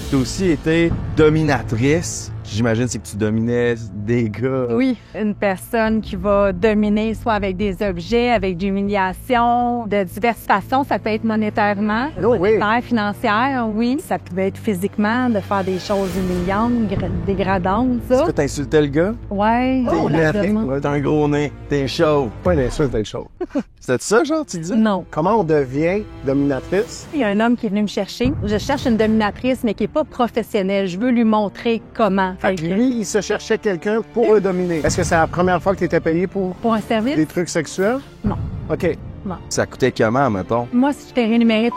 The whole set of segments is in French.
Tu as aussi été dominatrice. J'imagine c'est que tu dominais des gars. Oui, une personne qui va dominer soit avec des objets, avec de l'humiliation, de diverses façons. Ça peut être monétairement, monétaire, financière, oui. Ça peut être physiquement, de faire des choses humiliantes, dégradantes, ça. Est-ce que t'insultais le gars? Ouais. Ouais, t'as un gros nez, t'es chaud. Pas une insulte, t'es chaud. C'était ça, genre, tu disais? Non. Comment on devient dominatrice? Il y a un homme qui est venu me chercher. Je cherche une dominatrice, mais qui n'est pas professionnelle. Je veux lui montrer comment. Fait que lui, il se cherchait quelqu'un pour le dominer. Est-ce que c'est la première fois que tu étais payé pour un service? des trucs sexuels? Non. OK. Non. Ça coûtait comment, mettons? Moi, si je t'ai rémunéré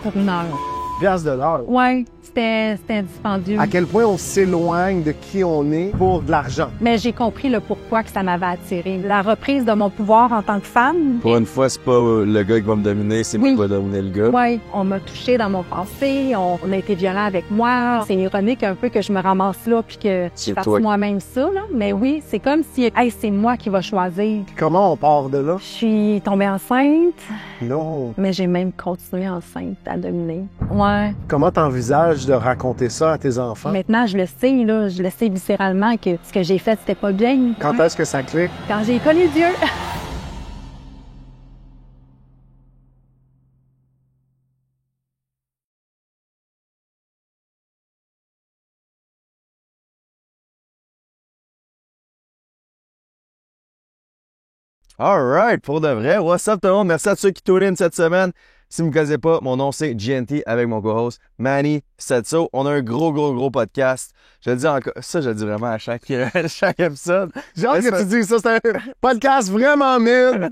pour une heure. Piastres de l'heure. Ouais, c'était dispendieux. À quel point on s'éloigne de qui on est pour de l'argent. Mais j'ai compris le pourquoi que ça m'avait attiré. La reprise de mon pouvoir en tant que femme. Pour une fois, c'est pas le gars qui va me dominer, c'est moi qui va dominer le gars. Oui, on m'a touchée dans mon passé, on a été violent avec moi. C'est ironique un peu que je me ramasse là puis que je fasse moi-même ça, là. Mais oui, c'est comme si, hey, c'est moi qui va choisir. Comment on part de là? Je suis tombée enceinte. Non. Mais j'ai même continué enceinte à dominer. Ouais. Comment t'envisages de raconter ça à tes enfants? Maintenant, je le sais, là. Je le sais viscéralement que ce que j'ai fait, c'était pas bien. Quand est-ce que ça clique? Quand j'ai connu Dieu. Alright, pour de vrai. What's up tout le monde? Merci à ceux qui tournent in cette semaine. Si vous me connaissez pas, mon nom c'est GNT avec mon co-host Manny Setso. On a un gros podcast. Je le dis encore, ça je le dis vraiment à chaque épisode. J'ai hâte que tu dises ça, c'est un podcast vraiment mid.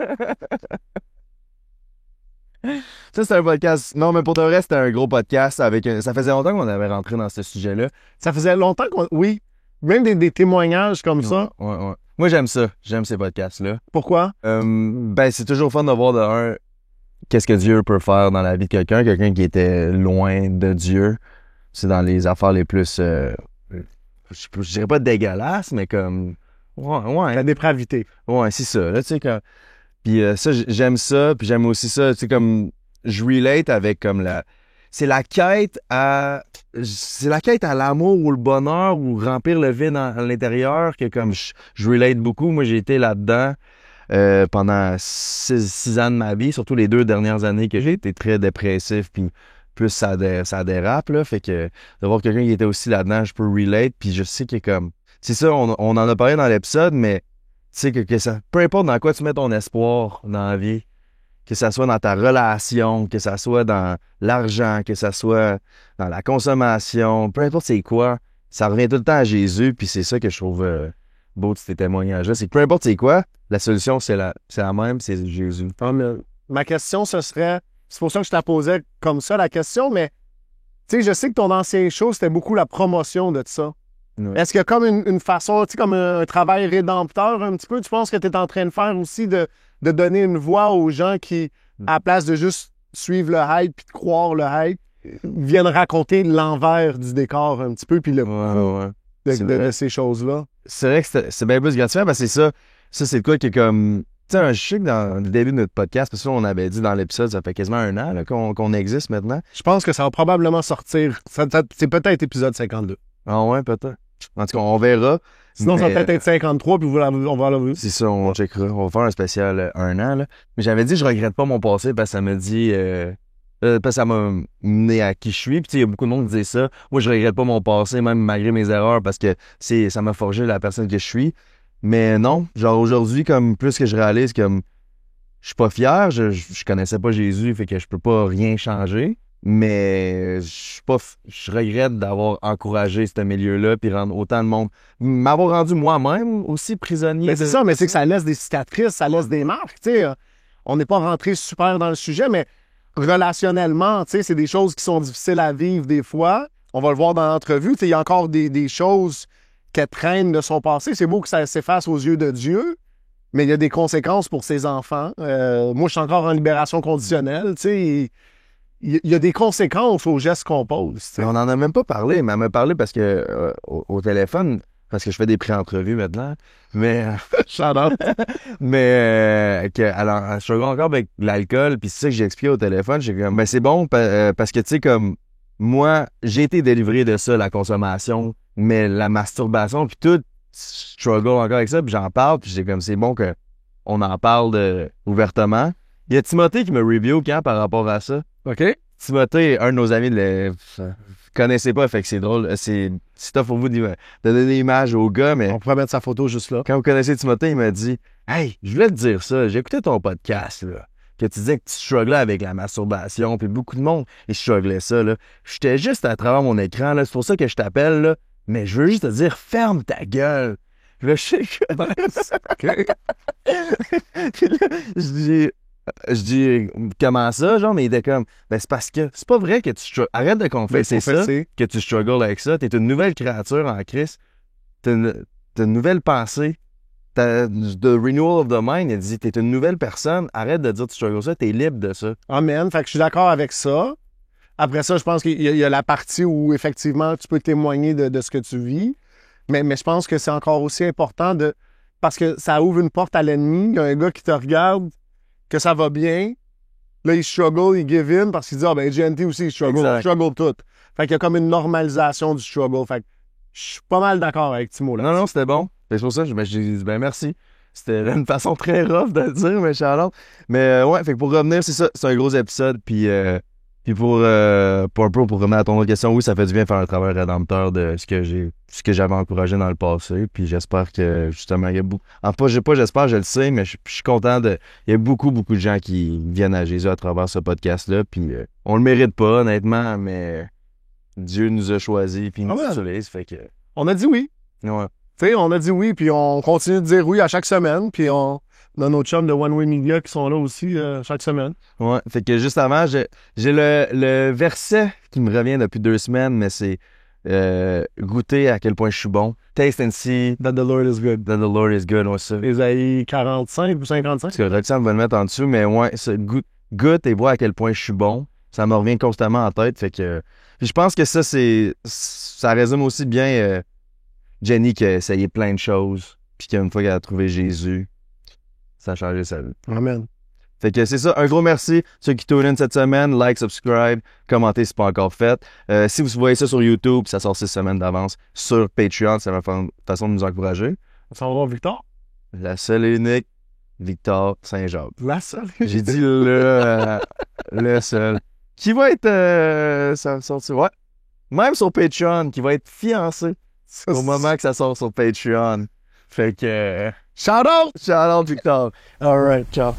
Ça c'est un podcast. Non, mais pour de vrai, c'était un gros podcast avec ça faisait longtemps qu'on avait rentré dans ce sujet-là. Ça faisait longtemps qu'on... Oui. Même des témoignages comme ça. Ouais. Moi j'aime ça. J'aime ces podcasts-là. Pourquoi? Ben c'est toujours fun de voir de un qu'est-ce que Dieu peut faire dans la vie de quelqu'un qui était loin de Dieu. C'est dans les affaires les plus, je dirais pas dégueulasses, mais comme, ouais. La dépravité. Ouais, c'est ça, là, tu sais, comme, puis ça, j'aime ça, puis j'aime aussi ça, tu sais, comme, je relate avec, comme, c'est la quête à l'amour ou le bonheur ou remplir le vide à l'intérieur que, comme, je relate beaucoup. Moi, j'ai été là-dedans. Pendant 6 ans de ma vie, surtout les 2 dernières années que j'ai été très dépressif, puis plus ça dérape, là, fait que de voir quelqu'un qui était aussi là-dedans, je peux relate, puis je sais que comme, c'est ça, on en a parlé dans l'épisode, mais tu sais que ça, peu importe dans quoi tu mets ton espoir dans la vie, que ça soit dans ta relation, que ça soit dans l'argent, que ça soit dans la consommation, peu importe c'est quoi, ça revient tout le temps à Jésus, puis c'est ça que je trouve beau de ces témoignages-là, c'est que peu importe c'est quoi, la solution c'est la même, c'est Jésus. Ma question, ce serait, c'est pour ça que je te la posais comme ça, la question, mais tu sais, je sais que ton ancien show, c'était beaucoup la promotion de ça. Ouais. Est-ce qu'il y a comme une façon, tu sais, comme un travail rédempteur un petit peu, tu penses que tu es en train de faire aussi de donner une voix aux gens qui, à la place de juste suivre le hype puis de croire le hype, viennent raconter l'envers du décor un petit peu, puis le de ces choses-là? C'est vrai que c'est bien plus gratifiant parce que c'est ça. Ça, c'est quoi qui est comme... Tu sais, je sais que dans le début de notre podcast, parce que ça, on avait dit dans l'épisode, ça fait quasiment 1 an là, qu'on existe maintenant. Je pense que ça va probablement sortir. C'est peut-être épisode 52. Ah ouais, peut-être. En tout cas, on verra. Sinon, ça va peut-être être 53, puis on va la... C'est ça, on checkera. On va faire un spécial 1 an. Là. Mais j'avais dit, je regrette pas mon passé parce que ça me dit... parce que ça m'a mené à qui je suis. Puis tu sais, il y a beaucoup de monde qui disait ça. Moi, je regrette pas mon passé, même malgré mes erreurs, parce que ça m'a forgé la personne que je suis. Mais non, genre aujourd'hui, comme plus que je réalise, comme je suis pas fier, je connaissais pas Jésus, fait que je peux pas rien changer. Mais je regrette d'avoir encouragé ce milieu-là, puis rendre autant de monde, m'avoir rendu moi-même aussi prisonnier. Mais c'est ça, mais c'est que ça laisse des cicatrices, ça laisse des marques, tu sais. On n'est pas rentré super dans le sujet, mais relationnellement, tu sais, c'est des choses qui sont difficiles à vivre des fois. On va le voir dans l'entrevue, tu sais, il y a encore des choses qu'elle traîne de son passé. C'est beau que ça s'efface aux yeux de Dieu, mais il y a des conséquences pour ses enfants. Moi, je suis encore en libération conditionnelle, tu sais. Il y a des conséquences aux gestes qu'on pose. On n'en a même pas parlé, mais elle m'a parlé parce que au téléphone, parce que je fais des pré-entrevues maintenant, mais mais alors, je suis encore avec l'alcool, puis c'est ça que j'ai expliqué au téléphone, j'ai comme ben c'est bon parce que tu sais comme moi, j'ai été délivré de ça, la consommation, mais la masturbation, puis tout, je struggle encore avec ça, puis j'en parle, puis j'ai comme, c'est bon qu'on en parle ouvertement. Il y a Timothée qui me review quand par rapport à ça. OK. Timothée, un de nos amis, vous connaissez pas, fait que c'est drôle. C'est tough pour vous de donner l'image au gars, mais On pourrait mettre sa photo juste là. quand vous connaissez Timothée, il m'a dit « Hey, je voulais te dire ça, j'ai écouté ton podcast, là, que tu disais que tu strugglais avec la masturbation, puis beaucoup de monde, ils strugglaient ça, là. J'étais juste à travers mon écran, là, c'est pour ça que je t'appelle, là, mais je veux juste te dire, ferme ta gueule. » Puis là, je sais que... Puis là, je dis, comment ça, genre, mais il était comme, ben c'est parce que c'est pas vrai que arrête de confesser ça, que tu struggles avec ça, t'es une nouvelle créature en Christ, t'as une nouvelle pensée, t'as the renewal of the mind, il dit, t'es une nouvelle personne, arrête de dire que tu struggles ça, t'es libre de ça. Amen, fait que je suis d'accord avec ça. Après ça, je pense qu'il y a la partie où, effectivement, tu peux témoigner de ce que tu vis, mais je pense que c'est encore aussi important parce que ça ouvre une porte à l'ennemi, il y a un gars qui te regarde, que ça va bien, là, il struggle, il give in, parce qu'il dit, ah ben, GNT aussi, il struggle tout. Fait qu'il y a comme une normalisation du struggle. Fait que je suis pas mal d'accord avec Timo, là. Non, c'était bon. C'est pour ça que j'ai dit, ben merci. C'était une façon très rough de le dire, mais Charlotte. Mais ouais, fait que pour revenir, c'est ça, c'est un gros épisode, puis pour revenir à ton autre question, oui, ça fait du bien de faire un travail rédempteur de ce que j'avais encouragé dans le passé. Puis j'espère que justement, il y a beaucoup. J'espère, je le sais, mais je suis content il y a beaucoup de gens qui viennent à Jésus à travers ce podcast-là. Puis on le mérite pas, honnêtement, mais Dieu nous a choisis, puis il nous utilise. Fait que. On a dit oui. Ouais. Tu sais, on a dit oui, puis on continue de dire oui à chaque semaine, puis on a nos chums de One Way Media qui sont là aussi chaque semaine. Ouais, fait que juste avant, j'ai le verset qui me revient depuis 2 semaines, mais c'est goûter à quel point je suis bon. Taste and see That the Lord is good. that the Lord is good, ouais, ça. Ésaïe 45 ou 55. Parce que Roxane va le mettre en dessous, mais ouais, ça, goûte et vois à quel point je suis bon. Ça me revient constamment en tête, fait que... Puis je pense que ça résume aussi bien Jenny qui a essayé plein de choses, puis qu'une fois qu'elle a trouvé Jésus, ça a changé sa vie. Amen. Fait que c'est ça. Un gros merci ceux qui tournent cette semaine. Like, subscribe, commentez si c'est pas encore fait. Si vous voyez ça sur YouTube, ça sort 6 semaines d'avance. Sur Patreon, c'est ma façon de nous encourager. On s'en va voir Victor. La seule et unique, Victor Saint-Jacques. La seule. J'ai dit le seul. Qui va être ça va sortir, ouais. Même sur Patreon, qui va être fiancé au moment que ça sort sur Patreon. Fait que Shout out! shout out Victor. Alright, ciao.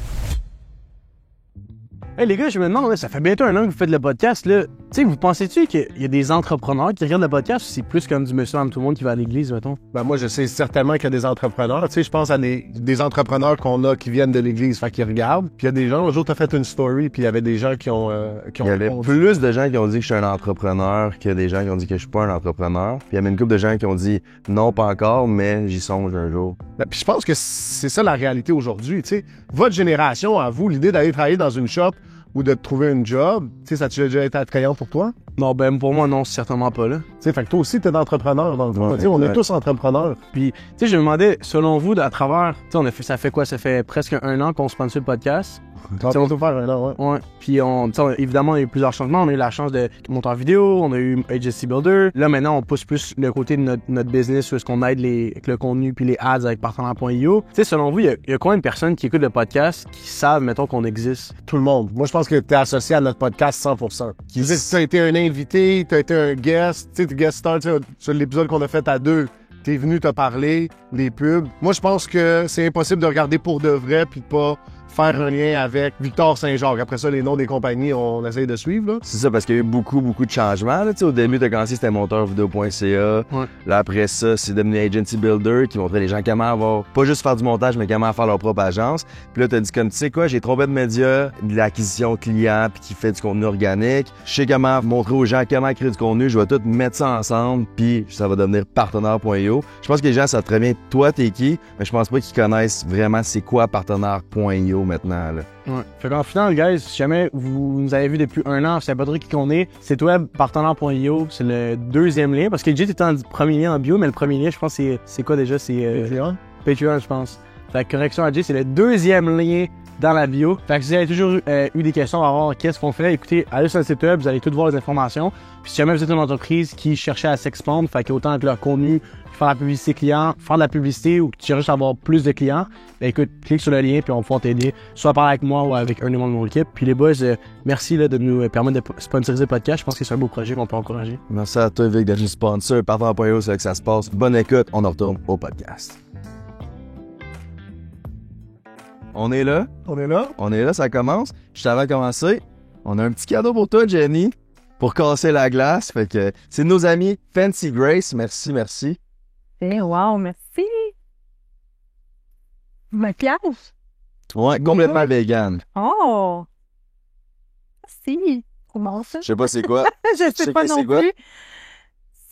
Hey les gars, je me demande, là, ça fait bientôt 1 an que vous faites le podcast, là. Tu sais, vous pensez-tu qu'il y a des entrepreneurs qui regardent le podcast ou c'est plus comme du monsieur, tout le monde qui va à l'église, mettons? Ben moi, je sais certainement qu'il y a des entrepreneurs. Tu sais, je pense à des entrepreneurs qu'on a qui viennent de l'église, fait qu'ils regardent. Puis il y a des gens, un jour, t'as fait une story, puis il y avait des gens qui ont Il y avait plus de gens qui ont dit que je suis un entrepreneur que des gens qui ont dit que je suis pas un entrepreneur. Puis il y avait une couple de gens qui ont dit non, pas encore, mais j'y songe un jour. Ben, puis je pense que c'est ça la réalité aujourd'hui. Tu sais, votre génération, à vous, l'idée d'aller travailler dans une shop ou de trouver un job, tu sais, ça a déjà été attrayant pour toi? Non, ben pour moi, non, c'est certainement pas, là. Tu sais, fait que toi aussi, t'es d'entrepreneur dans le fond. Tu sais, on est tous entrepreneurs. Puis, tu sais, je me demandais, selon vous, à travers, tu sais, ça fait quoi? Ça fait presque 1 an qu'on se sponsor le podcast. Ça va tout faire un an, ouais. Ouais. Puis, évidemment, on a eu plusieurs changements. On a eu la chance de monter en vidéo, on a eu Agency Builder. Là, maintenant, on pousse plus le côté de notre business où est-ce qu'on aide avec le contenu puis les ads avec partenaire.io. Tu sais, selon vous, il y a combien de personnes qui écoutent le podcast qui savent, mettons, qu'on existe? Tout le monde. Moi, je pense que t'es associé à notre podcast 100%. Tu as été un invité, t'as été un guest, tu sais, t'es guest star, tu sais, sur l'épisode qu'on a fait à 2. T'es venu te parler, les pubs. Moi, je pense que c'est impossible de regarder pour de vrai puis de pas faire un lien avec Victor Saint-Jacques. Après ça, les noms des compagnies, on essaye de suivre, là. C'est ça, parce qu'il y a eu beaucoup de changements. Là. Au début, t'as commencé, c'était monteurvideo.ca. Ouais. Là, après ça, c'est devenu Agency Builder qui montrait les gens comment avoir, pas juste faire du montage, mais comment faire leur propre agence. Puis là, t'as dit comme, tu sais quoi, j'ai trompé de médias, de l'acquisition client, puis qui fait du contenu organique. Je sais comment montrer aux gens comment créer du contenu. Je vais tout mettre ça ensemble, puis ça va devenir partenaire.io. Je pense que les gens savent très bien, toi, t'es qui, mais je pense pas qu'ils connaissent vraiment c'est quoi partenaire.io maintenant, là. Ouais. Fait qu'en final, guys, si jamais vous nous avez vu depuis 1 an, vous savez pas trop qui qu'on est, site web partenaire.io, c'est le 2e lien, parce que Jay était en premier lien en bio, mais le premier lien, je pense, c'est quoi déjà? C'est Patreon? Patreon, je pense. Fait que correction à Jay, c'est le 2e lien dans la bio. Fait que si vous avez toujours eu des questions à voir qu'est-ce qu'on fait, écoutez, allez sur le site web, vous allez tout voir les informations. Puis si jamais vous êtes une entreprise qui cherchait à s'expandre, fait qu'autant avec leur contenu, faire la publicité client, faire de la publicité ou que tu cherches à avoir plus de clients, ben écoute, clique sur le lien puis on va pouvoir t'aider, soit parler avec moi ou avec un des membres de mon équipe. Puis les boys, merci là, de nous permettre de sponsoriser le podcast. Je pense que c'est un beau projet qu'on peut encourager. Merci à toi, Vic, d'être une sponsor. Partant.io, c'est là que ça se passe. Bonne écoute, on en retourne au podcast. On est là, ça commence. Juste avant de commencer, on a un petit cadeau pour toi, Jenny, pour casser la glace. Fait que c'est de nos amis Fancy Grace. Merci. Wow, merci. Maquillage? Ouais, complètement vegan. Oh! Merci. Comment ça? Je sais pas c'est quoi. Je sais pas non quoi. plus.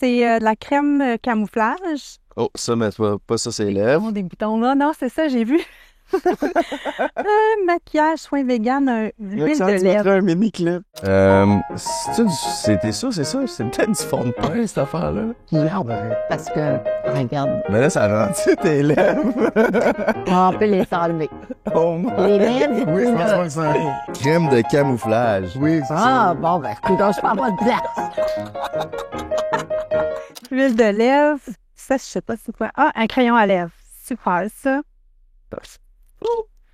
C'est de la crème camouflage. Oh, ça, mais pas ça, c'est lèvres. Des boutons là. Non, c'est ça, j'ai vu. Maquillage, soin vegan, huile de lèvres. un mini clip. C'était ça, c'est ça. C'est peut-être du fond de pain, cette affaire-là. Merde, parce que, regarde, Mais là, ça rend-tu tes lèvres? on peut les enlever. Oh my. Les lèvres, Oui, c'est pas ça. Crème de camouflage. Oui, c'est Ah, bon, ben, écoute, je prends pas de place. Huile de lèvres. Ça, je sais pas c'est quoi. Ah, un crayon à lèvres. Super, ça.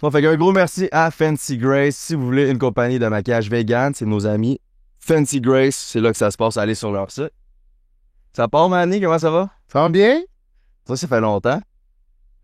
Bon, fait qu'un gros merci à Fancy Grace. Si vous voulez une compagnie de maquillage vegan, c'est nos amis. Fancy Grace, c'est là que ça se passe. Allez sur leur site. Ça part, Manny? Comment ça va? Ça va bien? Ça fait longtemps.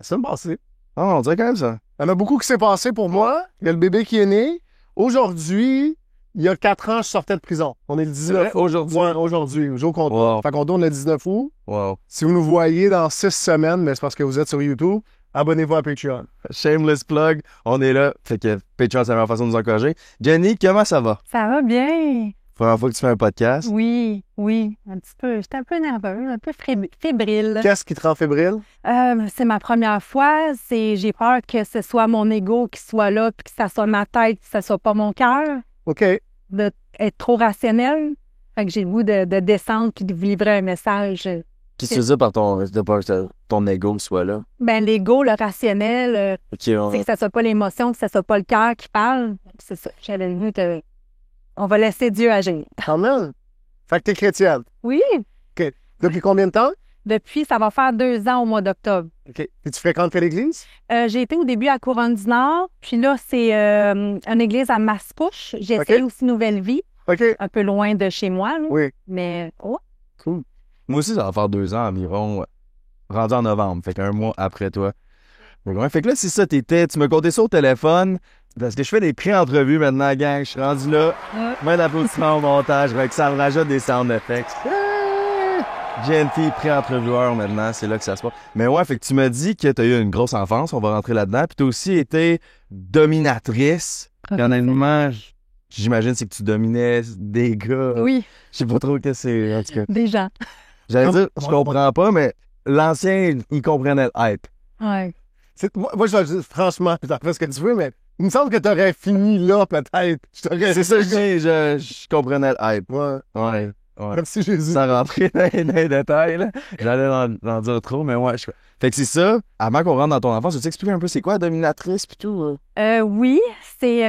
Ça me passé. Ah, on dirait quand même ça. Il y en a beaucoup qui s'est passé pour moi. Il y a le bébé qui est né. Aujourd'hui, il y a 4 ans, je sortais de prison. On est le 19 aujourd'hui? Ouais, aujourd'hui, au jour qu'on Wow. Fait qu'on tourne le 19 août. Wow. Si vous nous voyez dans 6 semaines, mais c'est parce que vous êtes sur YouTube, abonnez-vous à Patreon. Shameless plug. On est là. Fait que Patreon, c'est la meilleure façon de nous encourager. Jenny, comment ça va? Ça va bien. Première fois que tu fais un podcast. Oui, un petit peu. J'étais un peu nerveuse, un peu fébrile. Qu'est-ce qui te rend fébrile? C'est ma première fois. J'ai peur que ce soit mon ego qui soit là, puis que ça soit ma tête, que ça soit pas mon cœur. OK. D'être trop rationnel. Fait que j'ai le goût de descendre puis de vous livrer un message. Qu'est-ce que tu veux dire par ton ego soit là? Ben, l'ego, le rationnel, OK, c'est que ça soit pas l'émotion, que ça soit pas le cœur qui parle. C'est ça. J'avais le goût de... On va laisser Dieu agir. Quand même. Fait que t'es chrétienne. Oui. OK. Depuis combien de temps? Depuis, ça va faire 2 ans au mois d'octobre. OK. Et tu fréquentes quelle église? J'ai été au début à Couronne du Nord, puis là, c'est une église à Mascouche. J'ai essayé aussi Nouvelle Vie, OK. un peu loin de chez moi. Là. Oui. Mais, Cool. Moi aussi, ça va faire 2 ans environ, rendu en novembre. Fait qu'un mois après toi. Fait que là, c'est ça, tu me comptais ça au téléphone, parce que je fais des pré-entrevues maintenant, gang. Je suis rendu là. Main d'applaudissements au montage, avec ça me rajoute des sound effects. Gentil, pré-entrevueur maintenant, c'est là que ça se passe. Mais ouais, fait que tu m'as dit que tu as eu une grosse enfance, on va rentrer là-dedans, puis tu as aussi été dominatrice. Puis honnêtement, j'imagine c'est que tu dominais des gars. oui, Je sais pas trop qu'est-ce que c'est, en tout cas. des gens. J'allais dire, je comprends pas, mais l'ancien, il comprenait le hype. Ouais. Moi, je vais dire, franchement, tu en fais ce que tu veux, mais il me semble que t'aurais fini là, peut-être. C'est ça, je comprenais le hype. Ouais. Ouais. Comme si Jésus. Sans rentrer dans les détails, là. J'allais en dire trop, mais ouais. Fait que c'est ça. Avant qu'on rentre dans ton enfance, tu t'expliques un peu c'est quoi dominatrice pis tout? Oui, c'est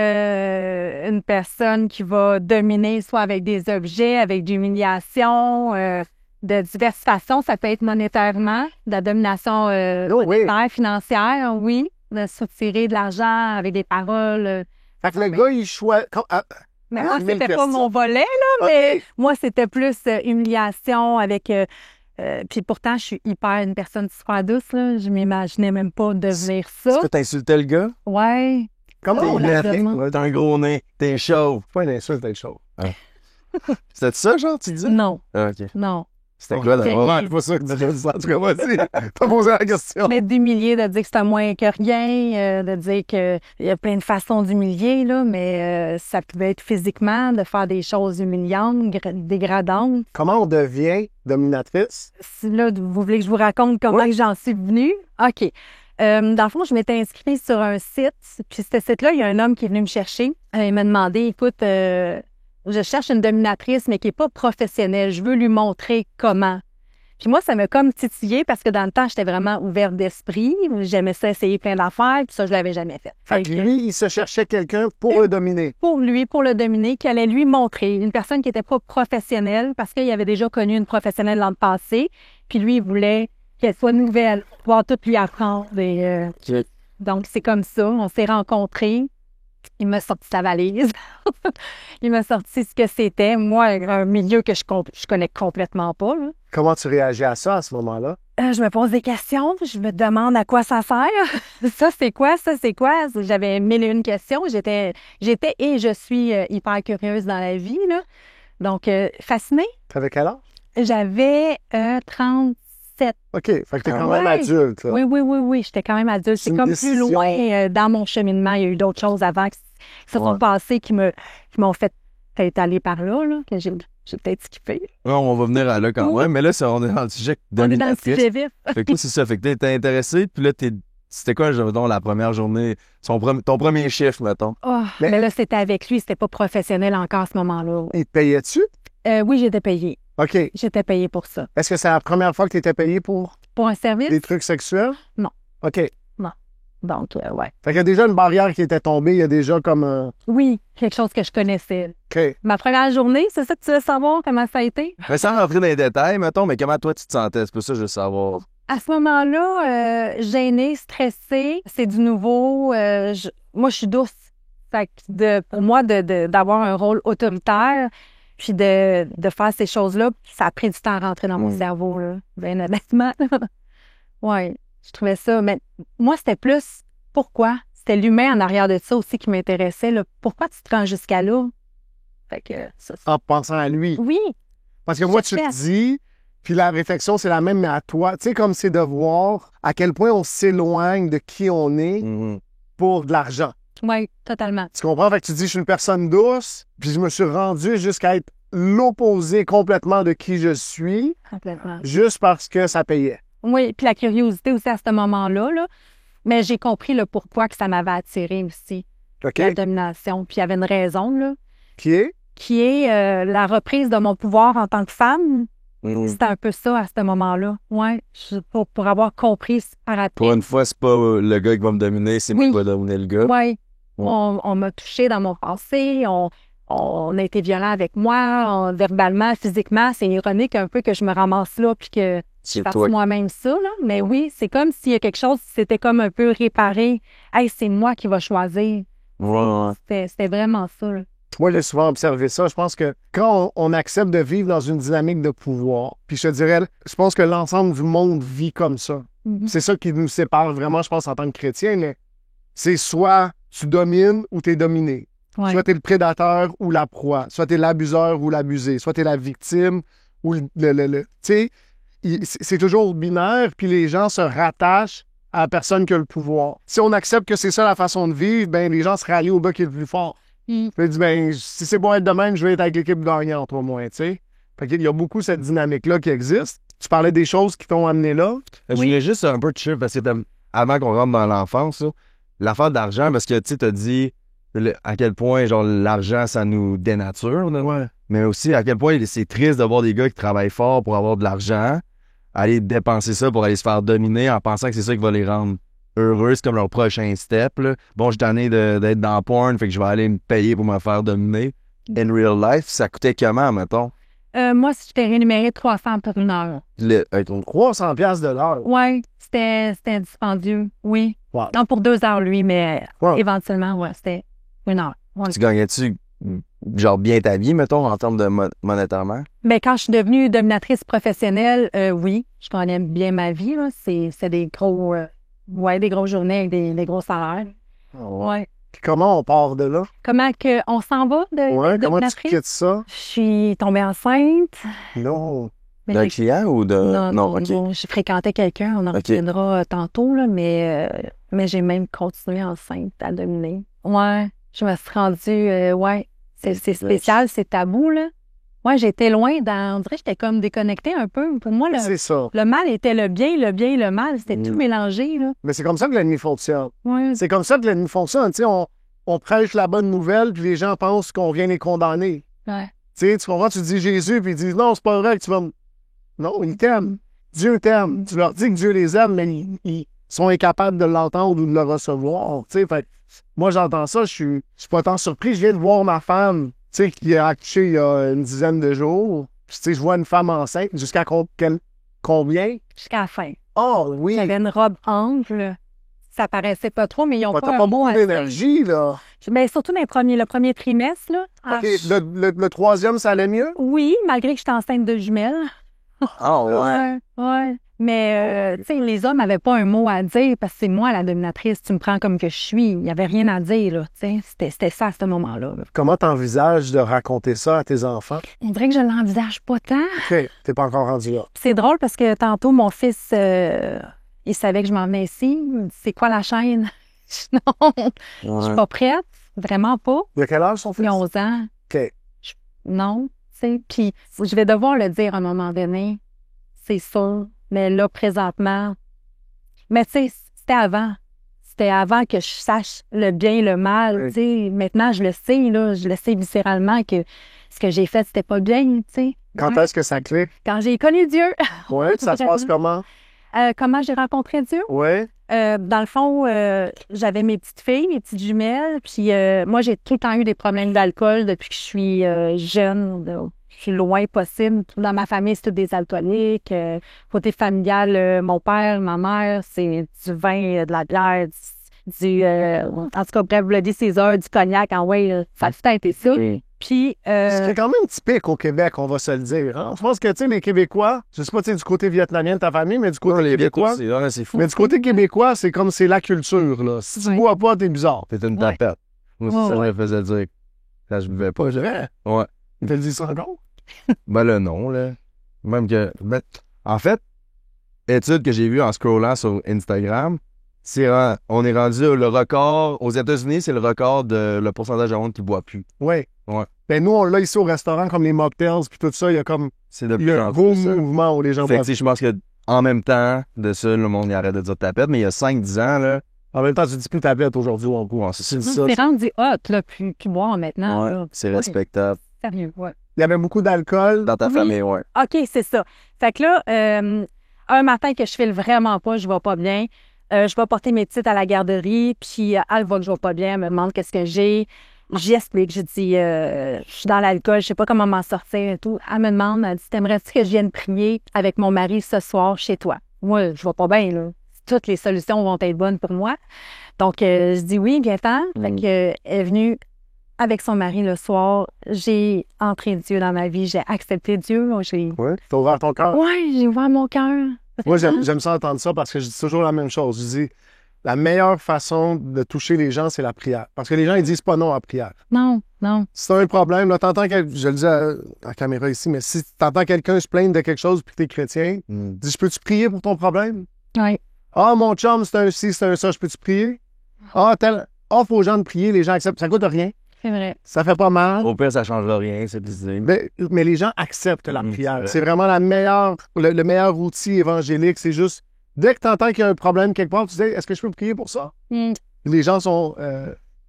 une personne qui va dominer soit avec des objets, avec de l'humiliation, de diverses façons. Ça peut être monétairement, de la domination monétaire, financière, oui. De soutirer de l'argent avec des paroles. Fait que le gars, il choisit. Mais moi, mille c'était pas questions. mon volet, là, mais moi, c'était plus humiliation avec... puis pourtant, je suis une personne super douce, là. Je m'imaginais même pas devenir ça. Est-ce que t'insultais le gars? Ouais. Comment Oh, on la- l'a fait? Ouais, t'as un gros nez, t'es chauve. Pas une insulte, t'es chaud. C'était ça, genre, tu disais? Non, Ah, ok. non. C'était quoi, Ok. d'abord? Ouais, c'est pas ça que tu as dit. En tout cas, vas-y. T'as posé la question. Mais d'humilier, de dire que c'est moins que rien, de dire qu'il y a plein de façons d'humilier, là, mais ça pouvait être physiquement, de faire des choses humiliantes, dégradantes. Comment on devient dominatrice? Si là, vous voulez que je vous raconte comment que j'en suis venue? OK. Dans le fond, je m'étais inscrite sur un site, puis ce site-là, il y a un homme qui est venu me chercher. Il m'a demandé, écoute, je cherche une dominatrice, mais qui n'est pas professionnelle. Je veux lui montrer comment. Puis moi, ça m'a comme titillé parce que dans le temps, j'étais vraiment ouverte d'esprit. J'aimais ça essayer plein d'affaires, puis ça, je l'avais jamais fait. Fait que lui, il se cherchait quelqu'un pour le dominer. Pour lui, pour le dominer, qui allait lui montrer une personne qui était pas professionnelle parce qu'il avait déjà connu une professionnelle dans le passé. Puis lui, il voulait qu'elle soit nouvelle, pour pouvoir tout lui apprendre. Et, donc, c'est comme ça. On s'est rencontrés. Il m'a sorti sa valise. Il m'a sorti ce que c'était. Moi, un milieu que je connais complètement pas. Là. Comment tu réagis à ça à ce moment-là? Je me pose des questions. Je me demande à quoi ça sert. Ça, c'est quoi? Ça, c'est quoi? J'avais mille et une questions. J'étais et je suis hyper curieuse dans la vie. Là. Donc, fascinée. T'avais quel âge? J'avais 37. OK. Fait que t'es quand même adulte. Là. Oui. J'étais quand même adulte. C'est comme décision. plus loin dans mon cheminement. Il y a eu d'autres choses avant qui se sont passées qui m'ont fait peut-être aller par là que j'ai peut-être skippé. Ouais, on va venir à là quand même, mais là, on est dans le sujet On est dans le sujet vif. Fait que toi, c'est ça. Fait que t'es intéressé, puis là, c'était quoi, mettons, la première journée, ton premier chiffre, mettons? Oh, mais là, c'était avec lui. C'était pas professionnel encore à ce moment-là. Il te payait-tu? Oui, j'étais payée. OK. J'étais payée pour ça. Est-ce que c'est la première fois que tu étais payé pour Pour un service? des trucs sexuels? Non. OK. Donc, ouais. Fait qu'il y a déjà une barrière qui était tombée. Il y a déjà comme un... Oui, quelque chose que je connaissais. OK. Ma première journée, c'est ça que tu veux savoir, comment ça a été? Mais sans rentrer dans les détails, mettons, mais comment toi, tu te sentais? C'est pour ça que je veux savoir. À ce moment-là, gênée, stressée, c'est du nouveau. Moi, je suis douce. Fait que pour moi, d'avoir un rôle autoritaire, puis de faire ces choses-là, ça a pris du temps à rentrer dans mon cerveau, là, bien honnêtement. Oui, je trouvais ça. Mais moi, c'était plus pourquoi? C'était l'humain en arrière de ça aussi qui m'intéressait. Là. Pourquoi tu te rends jusqu'à là? Fait que ça. En pensant à lui. Oui. Parce que moi, tu te dis, puis la réflexion, c'est la même, mais à toi. Tu sais, comme c'est de voir à quel point on s'éloigne de qui on est pour de l'argent. Oui, totalement. Tu comprends? Fait que tu dis, je suis une personne douce, puis je me suis rendu jusqu'à être l'opposé complètement de qui je suis, Complètement. juste parce que ça payait. Oui, puis la curiosité aussi à ce moment-là, là. Mais j'ai compris le pourquoi que ça m'avait attiré aussi. OK? La domination. Puis il y avait une raison, là, Qui est? qui est la reprise de mon pouvoir en tant que femme. C'était un peu ça à ce moment-là. Oui, pour avoir compris par après. Pour une fois, c'est pas le gars qui va me dominer, c'est moi qui va dominer le gars. Oui. On m'a touché dans mon passé, on a été violent avec moi, verbalement, physiquement. C'est ironique un peu que je me ramasse là puis que je fasse moi-même ça. Là. Mais oui, c'est comme s'il y a quelque chose, c'était comme un peu réparé. Hey, c'est moi qui va choisir. C'était vraiment ça. Là. Moi, j'ai souvent observé ça. Je pense que quand on accepte de vivre dans une dynamique de pouvoir, puis je te dirais, je pense que l'ensemble du monde vit comme ça. C'est ça qui nous sépare vraiment, je pense, en tant que chrétien, mais c'est soit tu domines ou tu es dominé. Ouais. Soit tu es le prédateur ou la proie. Soit tu es l'abuseur ou l'abusé. Soit tu es la victime ou tu sais, c'est toujours binaire, puis les gens se rattachent à la personne qui a le pouvoir. Si on accepte que c'est ça la façon de vivre, ben les gens se rallient au gars qui est le plus fort. Je me dis, ben, si c'est bon être de même, je vais être avec l'équipe gagnante au moins, tu sais. Fait qu'il y a beaucoup cette dynamique-là qui existe. Tu parlais des choses qui t'ont amené là. Je voulais juste un peu de chiffre, parce que avant qu'on rentre dans l'enfance, l'affaire d'argent, parce que tu t'as dit à quel point genre l'argent, ça nous dénature, là. Mais aussi à quel point c'est triste de voir des gars qui travaillent fort pour avoir de l'argent, aller dépenser ça pour aller se faire dominer en pensant que c'est ça qui va les rendre heureux, c'est comme leur prochain step. Là. Bon, je suis tanné d'être dans porn, fait que je vais aller me payer pour me faire dominer. In real life, ça coûtait comment, mettons? Moi, si je t'ai rémunéré 300 pour une heure. 300 piastres de l'heure? Oui, c'était dispendieux, oui. Wow. Non, pour 2 heures, lui, mais éventuellement, c'était 1 heure. Ouais. Tu gagnais-tu genre bien ta vie, mettons, en termes de monétairement? Bien, quand je suis devenue dominatrice professionnelle, oui, je gagnais bien ma vie. Là. C'est des gros... des grosses journées avec des gros salaires. Ouais. Puis comment on part de là? Comment on s'en va de comment tu quittes ça? Je suis tombée enceinte. Non. D'un client ou de... Non, okay. Je fréquentais quelqu'un, on en reviendra tantôt, là, mais j'ai même continué enceinte à dominer. Ouais, je me suis rendue... c'est spécial, c'est tabou, là. Ouais, j'étais loin on dirait que j'étais comme déconnectée un peu. Pour moi, le mal était le bien et le mal. C'était tout mélangé, là. Mais c'est comme ça que l'ennemi fonctionne. Ouais. C'est comme ça que l'ennemi fonctionne. Tu sais, on prêche la bonne nouvelle, puis les gens pensent qu'on vient les condamner. Ouais. Tu sais, tu comprends? Tu dis Jésus, puis ils disent non, c'est pas vrai que tu vas... Non, il t'aime. Dieu t'aime. Tu leur dis que Dieu les aime, mais ils sont incapables de l'entendre ou de le recevoir. Tu sais, fait moi, j'entends ça, je suis pas tant surpris. Je viens de voir ma femme, tu sais, qui a accouché il y a une dizaine de jours. Puis, tu sais, je vois une femme enceinte jusqu'à combien? Jusqu'à la fin. Oh, oui. J'avais une robe ample. Ça paraissait pas trop, mais ils ont T'as pas pas un mot beaucoup à d'énergie, là. dire. Mais surtout le premier trimestre, là. Ah, OK, le troisième, ça allait mieux? oui, malgré que j'étais enceinte de jumelles. Ah, Ouais. Mais, tu sais, les hommes n'avaient pas un mot à dire parce que c'est moi la dominatrice. Tu me prends comme que je suis. Il n'y avait rien à dire, là. Tu sais, c'était ça à ce moment-là. Comment t'envisages de raconter ça à tes enfants? On dirait que je l'envisage pas tant. OK, t'es pas encore rendu là. C'est drôle parce que tantôt, mon fils, il savait que je m'en venais ici. Il me dit, c'est quoi la chaîne? Non, je suis pas prête. Vraiment pas. Il a quel âge son fils? Il a 11 ans. OK. Non, tu sais. Puis, je vais devoir le dire à un moment donné. C'est sûr. Mais là, présentement... Mais tu sais, c'était avant. C'était avant que je sache le bien et le mal, tu sais. Maintenant, je le sais, là. Je le sais viscéralement que ce que j'ai fait, c'était pas bien, tu sais. Quand est-ce que ça clique? Quand j'ai connu Dieu. Oui, ça se passe comment? Comment j'ai rencontré Dieu? Oui. Dans le fond, j'avais mes petites filles, mes petites jumelles, puis moi, j'ai tout le temps eu des problèmes d'alcool depuis que je suis jeune, le plus loin possible. Dans ma famille, c'est tous des alcooliques. Côté familial, mon père, ma mère, c'est du vin, de la bière, en tout cas, bref, Bloody Caesar, du cognac, ça a tout été ça. Puis, C'est quand même typique au Québec, on va se le dire. Hein? Je pense que, tu sais, les Québécois, je sais pas, tu sais, du côté vietnamien de ta famille, mais du côté québécois... C'est fou. Mais du côté québécois, c'est comme c'est la culture, là. Si tu bois pas, t'es bizarre. T'es une tapette. Moi, c'est ça que je me faisais dire. Quand je buvais pas, je dirais. Ouais. Il te le dit ça encore? Ben le nom, là. Même que... Ben, en fait, étude que j'ai vue en scrollant sur Instagram, on est rendu le record... Aux États-Unis, c'est le record de le pourcentage de monde qui boit plus. Oui. Ouais. Ben nous, on l'a ici au restaurant, comme les mocktails, puis tout ça, il y a comme... C'est de Il y plus a un en gros plus ça. mouvement où les gens Fait que, boivent. tu sais, je pense que en même temps de ça, le monde il arrête de dire tapette, mais il y a 5-10 ans, là... En même temps, tu dis plus tablette aujourd'hui ou en coup. C'est c'est rendu hot, là, plus boire maintenant. Ouais, là. c'est respectable. Sérieux, ouais. Il y avait beaucoup d'alcool. Dans ta Oui. famille, ouais. OK, c'est ça. Fait que là, un matin que je file vraiment pas, je vais pas bien. Je vais porter mes petites à la garderie, puis elle voit que je vais pas bien, elle me demande qu'est-ce que j'ai. J'y explique, je dis, je suis dans l'alcool, je sais pas comment m'en sortir et tout. Elle me demande, elle dit, t'aimerais-tu que je vienne prier avec mon mari ce soir chez toi? Moi, je vais pas bien, là. Toutes les solutions vont être bonnes pour moi. Donc, je dis oui, viens-t'en. Fait que, elle est venue avec son mari le soir. J'ai entré Dieu dans ma vie, j'ai accepté Dieu. Ouais. T'as ouvert ton cœur. Ouais, j'ai ouvert mon cœur. Moi, j'aime ça entendre ça parce que je dis toujours la même chose. Je dis, la meilleure façon de toucher les gens, c'est la prière. Parce que les gens, ils disent pas non à la prière. Non. Si t'as un problème, là, je le dis à la caméra ici, mais si t'entends quelqu'un se plaindre de quelque chose puis que t'es chrétien, dis, je peux-tu prier pour ton problème? Oui. Ah, mon chum, c'est un ci, c'est un ça, je peux-tu prier? Offre aux gens de prier, les gens acceptent. Ça coûte rien. C'est vrai. Ça fait pas mal. Au pire, ça changera rien, c'est décidé. Mais les gens acceptent la prière. vrai. C'est vraiment le meilleur outil évangélique. C'est juste, dès que tu entends qu'il y a un problème quelque part, tu dis, est-ce que je peux prier pour ça? Les gens sont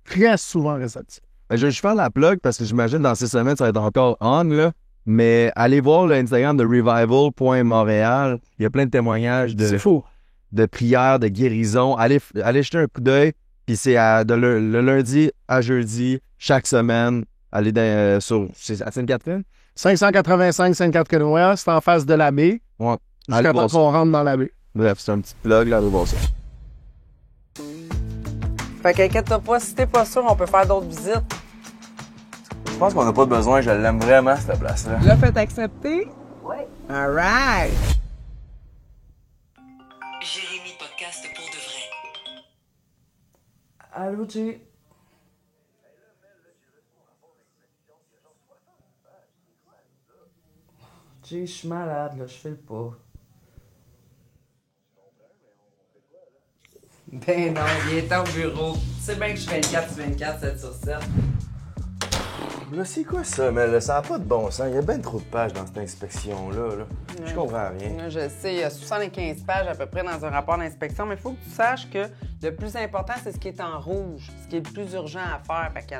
très souvent réceptifs. Ben, je vais juste faire la plug parce que j'imagine dans 6 semaines, ça va être encore on, là. Mais allez voir le Instagram de revival.montréal. Il y a plein de témoignages C'est fou. de prières, de guérison. Allez jeter un coup d'œil. Puis c'est le lundi à jeudi, chaque semaine. Allez c'est à Sainte-Catherine? 585 Sainte-Catherine-Ouest, c'est en face de la baie. Ouais. Jusqu'à Allez temps voir ça. qu'on rentre dans la baie. Bref, c'est un petit plug, là, allez voir ça. Fait qu'inquiète-toi pas, si t'es pas sûr, on peut faire d'autres visites. Je pense qu'on n'a pas besoin, je l'aime vraiment, cette place-là. Là, fait accepter? Oui. All right. Jérémy Podcast pour de vrai. Allô, Jay? Jay, je suis malade, là, je file pas. Ben non, il est au bureau. Tu sais bien que je fais 24/24, 7/7. Là, c'est quoi ça? Mais là, ça n'a pas de bon sens. Il y a bien trop de pages dans cette inspection-là. Là. Je comprends rien. Je sais, il y a 75 pages à peu près dans un rapport d'inspection, mais il faut que tu saches que le plus important, c'est ce qui est en rouge, ce qui est le plus urgent à faire. Fait qu'il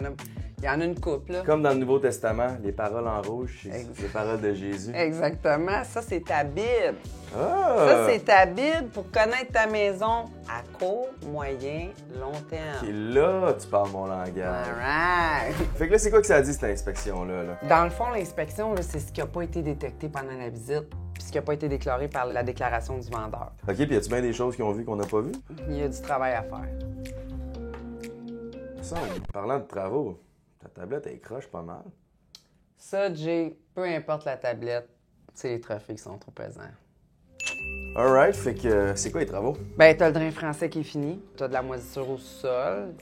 y Il y en a une couple, là. Comme dans le Nouveau Testament, les paroles en rouge, c'est Exact. les paroles de Jésus. Exactement. Ça, c'est ta Bible. Ah! Ça, c'est ta Bible pour connaître ta maison à court, moyen, long terme. Et là, tu parles mon langage. All right. Fait que là, c'est quoi que ça dit, cette inspection-là? Là? Dans le fond, l'inspection, là, c'est ce qui n'a pas été détecté pendant la visite puis ce qui n'a pas été déclaré par la déclaration du vendeur. OK, puis y a-tu bien des choses qu'ils ont vues qu'on n'a pas vues? Il y a du travail à faire. Ça, parlant de travaux, ta tablette, elle croche pas mal. Ça, Jay, peu importe la tablette, c'est les trophées qui sont trop présents. Alright, fait que c'est quoi les travaux? Ben, t'as le drain français qui est fini. T'as de la moisissure au sol.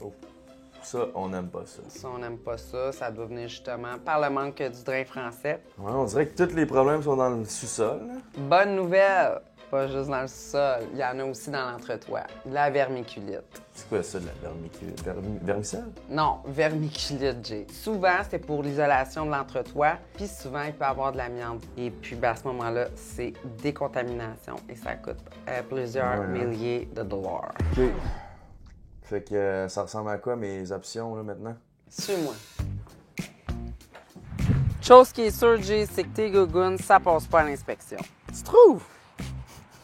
Ça, on n'aime pas ça. Ça, on n'aime pas ça. Ça doit venir justement par le manque du drain français. Ouais, on dirait que tous les problèmes sont dans le sous-sol. Là. Bonne nouvelle! Pas juste dans le sol, il y en a aussi dans l'entretoit. La vermiculite. C'est quoi ça, de la vermiculite? Vermicelle? Non, vermiculite, Jay. Souvent, c'est pour l'isolation de l'entretoit, puis souvent, il peut y avoir de l'amiante. Et puis, ben, à ce moment-là, c'est décontamination et ça coûte plusieurs milliers de dollars. OK. Fait que ça ressemble à quoi mes options, là, maintenant? Suis-moi. Chose qui est sûre, Jay, c'est que tes gougounes, ça passe pas à l'inspection. Tu trouves?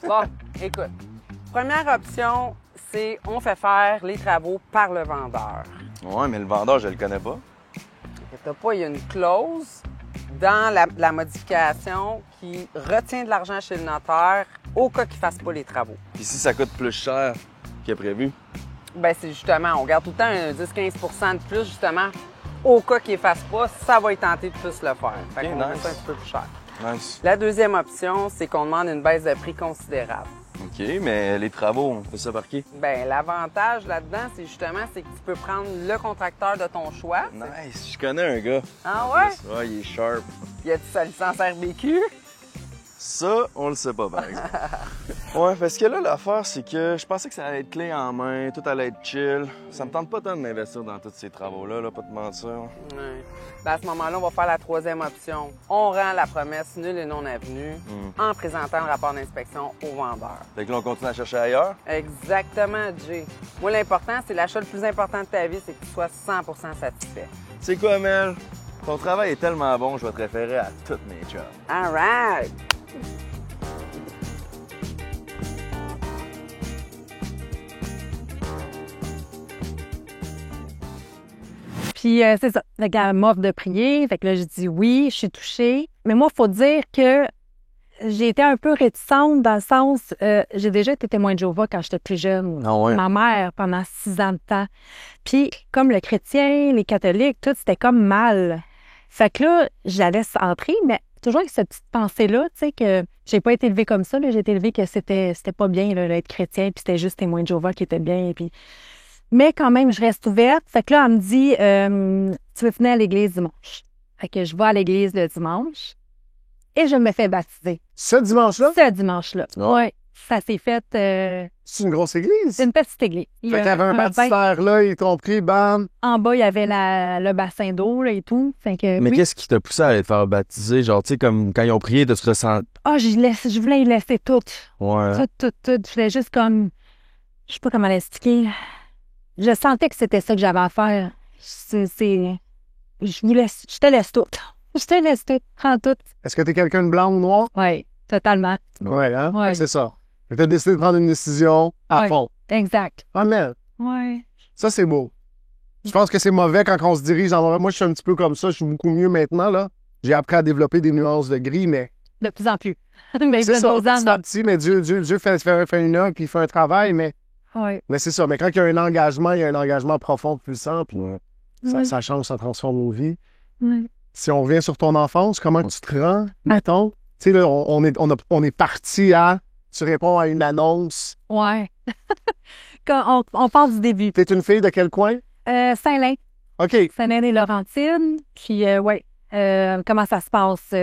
Bon, écoute. Première option, c'est on fait faire les travaux par le vendeur. Ouais, mais le vendeur, je le connais pas. T'as pas, il y a une clause dans la modification qui retient de l'argent chez le notaire au cas qu'il fasse pas les travaux. Puis si ça coûte plus cher que prévu? Ben c'est justement, on garde tout le temps un 10-15 de plus, justement, au cas qu'il ne fasse pas, ça va être tenté de plus le faire. Fait qu'on fait ça un petit peu plus cher. Nice. La deuxième option, c'est qu'on demande une baisse de prix considérable. OK, mais les travaux, on fait ça par qui? Ben l'avantage là-dedans, c'est justement c'est que tu peux prendre le contracteur de ton choix. Nice, je connais un gars. Ah ouais? Ouais, il est sharp. Y a-tu sa licence RBQ? Ça, on le sait pas, par exemple. Ouais, parce que là, l'affaire, c'est que je pensais que ça allait être clé en main, tout allait être chill. Ça me tente pas tant de m'investir dans tous ces travaux-là, pas de mentir. Ouais. Ben, à ce moment-là, on va faire la troisième option. On rend la promesse nulle et non avenue en présentant le rapport d'inspection au vendeur. Fait que là, on continue à chercher ailleurs. Exactement, Jay. Moi, l'important, c'est l'achat le plus important de ta vie, c'est que tu sois 100% satisfait. Tu sais quoi, Mel? Ton travail est tellement bon, je vais te référer à toutes mes jobs. All right! Puis c'est ça. Le gars m'offre de prier. Fait que là, j'ai dit oui, je suis touchée. Mais moi, il faut dire que j'ai été un peu réticente dans le sens, j'ai déjà été témoin de Jéhovah quand j'étais plus jeune. Ah ouais? Ma mère, pendant 6 ans de temps. Puis, comme le chrétien, les catholiques, tout, c'était comme mal. Fait que là, j'allais entrer, mais toujours avec cette petite pensée-là, tu sais, que j'ai pas été élevée comme ça. Là, j'ai été élevée que c'était pas bien, là, d'être chrétien, puis c'était juste témoin de Jéhovah qui était bien. Puis... Mais quand même, je reste ouverte. Fait que là, elle me dit, tu veux venir à l'église dimanche? Fait que je vais à l'église le dimanche et je me fais baptiser. Ce dimanche-là? Ce dimanche-là. Oui. Ça s'est fait... C'est une grosse église? C'est une petite église. Fait que t'avais un baptistère là, ils t'ont pris, bam. En bas, il y avait le bassin d'eau là, et tout. Fait que, Mais oui. qu'est-ce qui t'a poussé à aller te faire baptiser? Genre, tu sais, comme quand ils ont prié, de se ressentir. Ah, je voulais y laisser tout. Ouais. Tout. Je voulais juste comme... Je sais pas comment l'expliquer. Je sentais que c'était ça que j'avais à faire. Je te laisse tout. Je te laisse tout. Prends tout. Est-ce que t'es quelqu'un de blanc ou noir? Oui, totalement. Ouais, hein? Ouais. C'est ça. Fait que t'as décidé de prendre une décision à Ouais. fond. Exact. Ah, mais Oui. ça, c'est beau. Je pense que c'est mauvais quand on se dirige en... Moi, je suis un petit peu comme ça. Je suis beaucoup mieux maintenant, là. J'ai appris à développer des nuances de gris, mais... De plus en plus. Mais C'est ça, petit à ans, petit, mais Dieu fait une œuvre, puis il fait un travail, mais oui. c'est ça. Mais quand il y a un engagement, il y a un engagement profond, puissant, puis Oui. ça change, ça transforme nos vies. Oui. Si on revient sur ton enfance, comment tu te rends, mettons? Tu sais, là, on est parti à... Tu réponds à une annonce. Ouais. Quand on part du début. T'es une fille de quel coin? Saint-Lin. OK. Saint-Lin et Laurentine. Puis, comment ça se passe?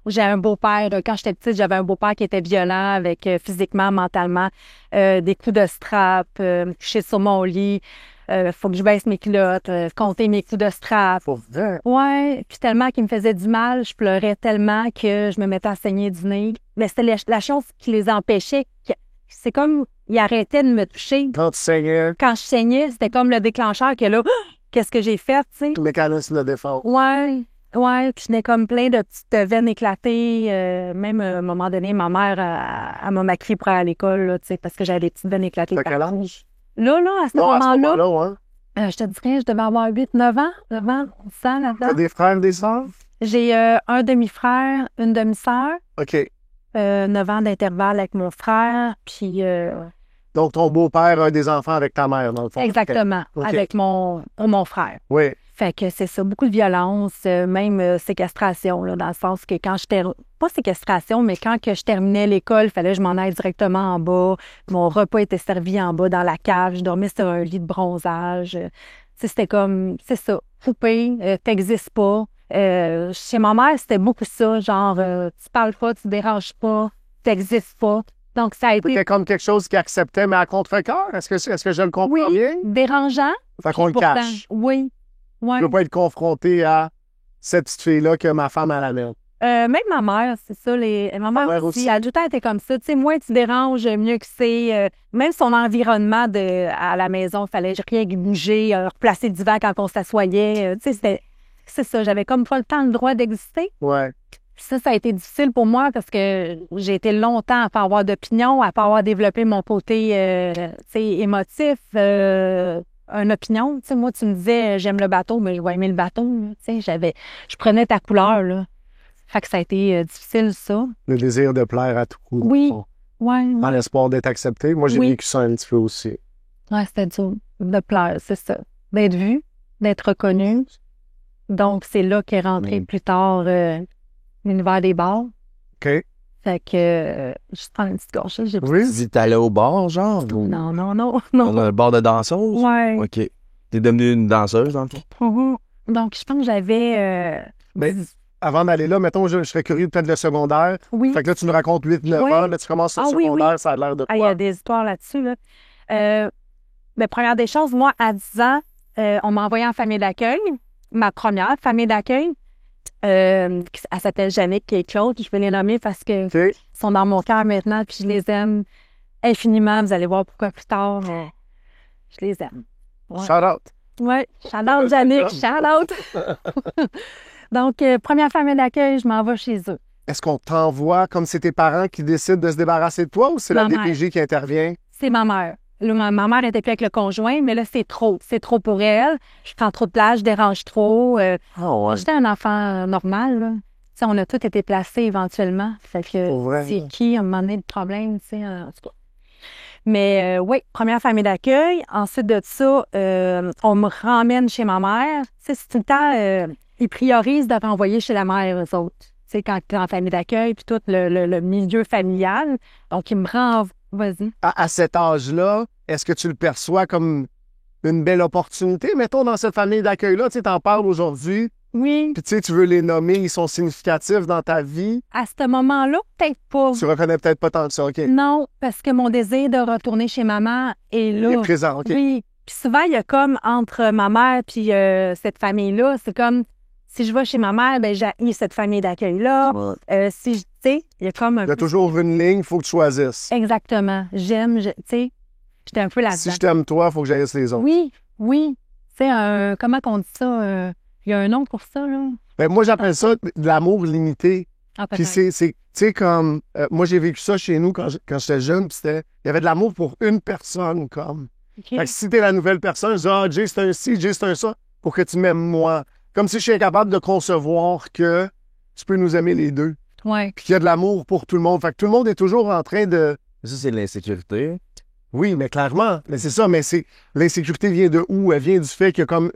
J'ai un beau-père. Quand j'étais petite, j'avais un beau-père qui était violent avec physiquement, mentalement, des coups de strap, coucher sur mon lit. Faut que je baisse mes culottes, compter mes coups de strap. Ouais. Puis tellement qu'il me faisait du mal, je pleurais tellement que je me mettais à saigner du nez. Mais c'était la chose qui les empêchait. C'est comme, ils arrêtaient de me toucher. Quand tu saignais. Quand je saignais, c'était comme le déclencheur que là, qu'est-ce que j'ai fait, tu sais. Tout mécanisme de défense. Ouais, ouais, puis je n'ai comme plein de petites veines éclatées. Même à un moment donné, ma mère, elle m'a maquillée pour aller à l'école, là, tu sais, parce que j'avais des petites veines éclatées. T'as quel âge? Là, à ce Non, à ce moment-là, moment-là, hein. je te dirais, je devais avoir 9 ans, 10 ans là-dedans. T'as des frères, des sœurs? J'ai un demi-frère, une demi-sœur, OK. 9 ans d'intervalle avec mon frère, puis Donc, ton beau-père a un des enfants avec ta mère, dans le fond. exactement, OK. avec mon frère. Oui. Fait que c'est ça, beaucoup de violence, même séquestration, là, dans le sens que quand pas séquestration, mais quand que je terminais l'école, il fallait que je m'en aille directement en bas. Mon repas était servi en bas dans la cave. Je dormais sur un lit de bronzage. Tu sais, c'était comme, c'est ça, poupée, t'existes pas. Chez ma mère, c'était beaucoup ça, genre, tu parles pas, tu déranges pas, t'existes pas. Donc, ça a été... C'était comme quelque chose qu'il acceptait, mais à contre-cœur. Est-ce que je le comprends Oui, bien? dérangeant. Fait qu'on le Pourtant, cache. oui. Ouais. Je veux pas être confronté à cette petite fille-là que ma femme a la merde. Même ma mère, c'est ça. Ma mère mère aussi, aussi. elle a tout le temps été comme ça. Tu sais, moins tu déranges, mieux que c'est. Même son environnement à la maison, il fallait rien bouger, replacer le divan quand on s'assoyait. Tu sais, c'est ça. J'avais comme pas le temps, le droit d'exister. Ouais. Puis ça a été difficile pour moi parce que j'ai été longtemps à pas avoir d'opinion, à pas avoir développé mon côté, tu sais, émotif. Une opinion. Tu sais, moi, tu me disais, j'aime le bateau, mais je vais aimer le bateau. Là. Tu sais, je prenais ta couleur, là. Fait que ça a été difficile, ça. Le désir de plaire à tout coup. Oui. Bon. Ouais. Dans l'espoir d'être accepté. Moi, j'ai Oui. vécu ça un petit peu aussi. Ouais, c'était dur de plaire, c'est ça. D'être vu, d'être reconnu. Donc, c'est là qu'est rentré plus tard l'univers des bars. OK. Fait que, je prends une petite gorgée, j'ai Oui. Tu dis, t'allais au bar, genre? Ou... Non. Dans Non. un bar de danseuse? Ouais. OK. T'es devenue une danseuse, dans le fond? Mhm. Donc, je pense que j'avais... Ben, avant d'aller là, mettons, je serais curieux de peut-être le secondaire. oui. Fait que là, tu nous racontes 8-9 Oui. ans. Là, tu commences au Ah oui, secondaire, oui. ça a l'air de Ah, il y quoi? a des histoires là-dessus, là. Ben, première des choses, moi, à 10 ans, on m'a envoyé en famille d'accueil. Ma première famille d'accueil. Elle s'appelle Jannick et Claude. Je vais les nommer parce que OK. ils sont dans mon cœur maintenant, puis je les aime infiniment. Vous allez voir pourquoi plus tard, mais je les aime. Ouais. Shout out. Oui, shout-out, Jannick, shout-out! Donc, première famille d'accueil, je m'en vais chez eux. Est-ce qu'on t'envoie comme c'est tes parents qui décident de se débarrasser de toi ou c'est la Ma mère. DPJ qui intervient? C'est ma mère. Là, ma mère était plus avec le conjoint, mais là, c'est trop. C'est trop pour elle. Je prends trop de place, je dérange trop. Ah ouais. J'étais un enfant normal, là. Tu sais, on a tous été placés éventuellement. Fait que Pour vrai? c'est qui, à un moment donné, le problème, tu sais, en tout cas. Mais oui, première famille d'accueil. Ensuite de ça, on me ramène chez ma mère. Tu sais, c'est tout le temps, ils priorisent de renvoyer chez la mère, eux autres. Tu sais, quand tu es en famille d'accueil, puis tout le milieu familial. Donc, ils me renvoient. Vas-y. À cet âge-là, est-ce que tu le perçois comme une belle opportunité? Mettons, dans cette famille d'accueil-là, tu sais, t'en parles aujourd'hui, Oui, puis tu sais, tu veux les nommer, ils sont significatifs dans ta vie. à ce moment-là, peut-être pas. Tu reconnais peut-être pas tant que ça, OK? Non, parce que mon désir de retourner chez maman est Il est là. présent, OK? Oui. Puis souvent, il y a comme entre ma mère puis cette famille-là, c'est comme si je vais chez ma mère, ben j'ai cette famille d'accueil-là. Si tu sais, il y a comme un Il y a peu... toujours une ligne, il faut que tu choisisses. Exactement. J'aime, tu sais, j'étais un peu là-dedans. Si je t'aime toi, il faut que j'aille les autres. Oui, oui. Tu sais, comment qu'on dit ça? Il y a un nom pour ça, là. Ben, moi, j'appelle ça de l'amour limité. Ah, Puis peut-être. tu sais, comme, moi, j'ai vécu ça chez nous quand j'étais jeune, puis il y avait de l'amour pour une personne, comme. OK. Fait que si t'es la nouvelle personne, je dis, ah, Jay, c'est un ci, Jay, c'est un ça, pour que tu m'aimes moi. Comme si je suis incapable de concevoir que tu peux nous aimer les deux. Ouais. Puis qu'il y a de l'amour pour tout le monde. Fait que tout le monde est toujours en train de... Ça, c'est de l'insécurité. Oui, mais clairement. Mais c'est ça, mais l'insécurité vient de où? Elle vient du fait qu'il y a comme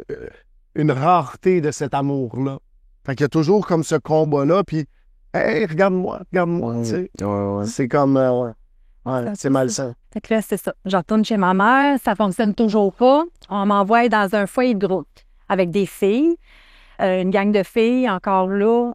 une rareté de cet amour-là. Fait qu'il y a toujours comme ce combat-là, puis, hey, regarde-moi, tu sais. Ouais. C'est comme, ouais. Ouais, c'est malsain. Fait que là, c'est ça. Je retourne chez ma mère, ça fonctionne toujours pas. On m'envoie dans un foyer de groupe avec des filles, une gang de filles, encore là.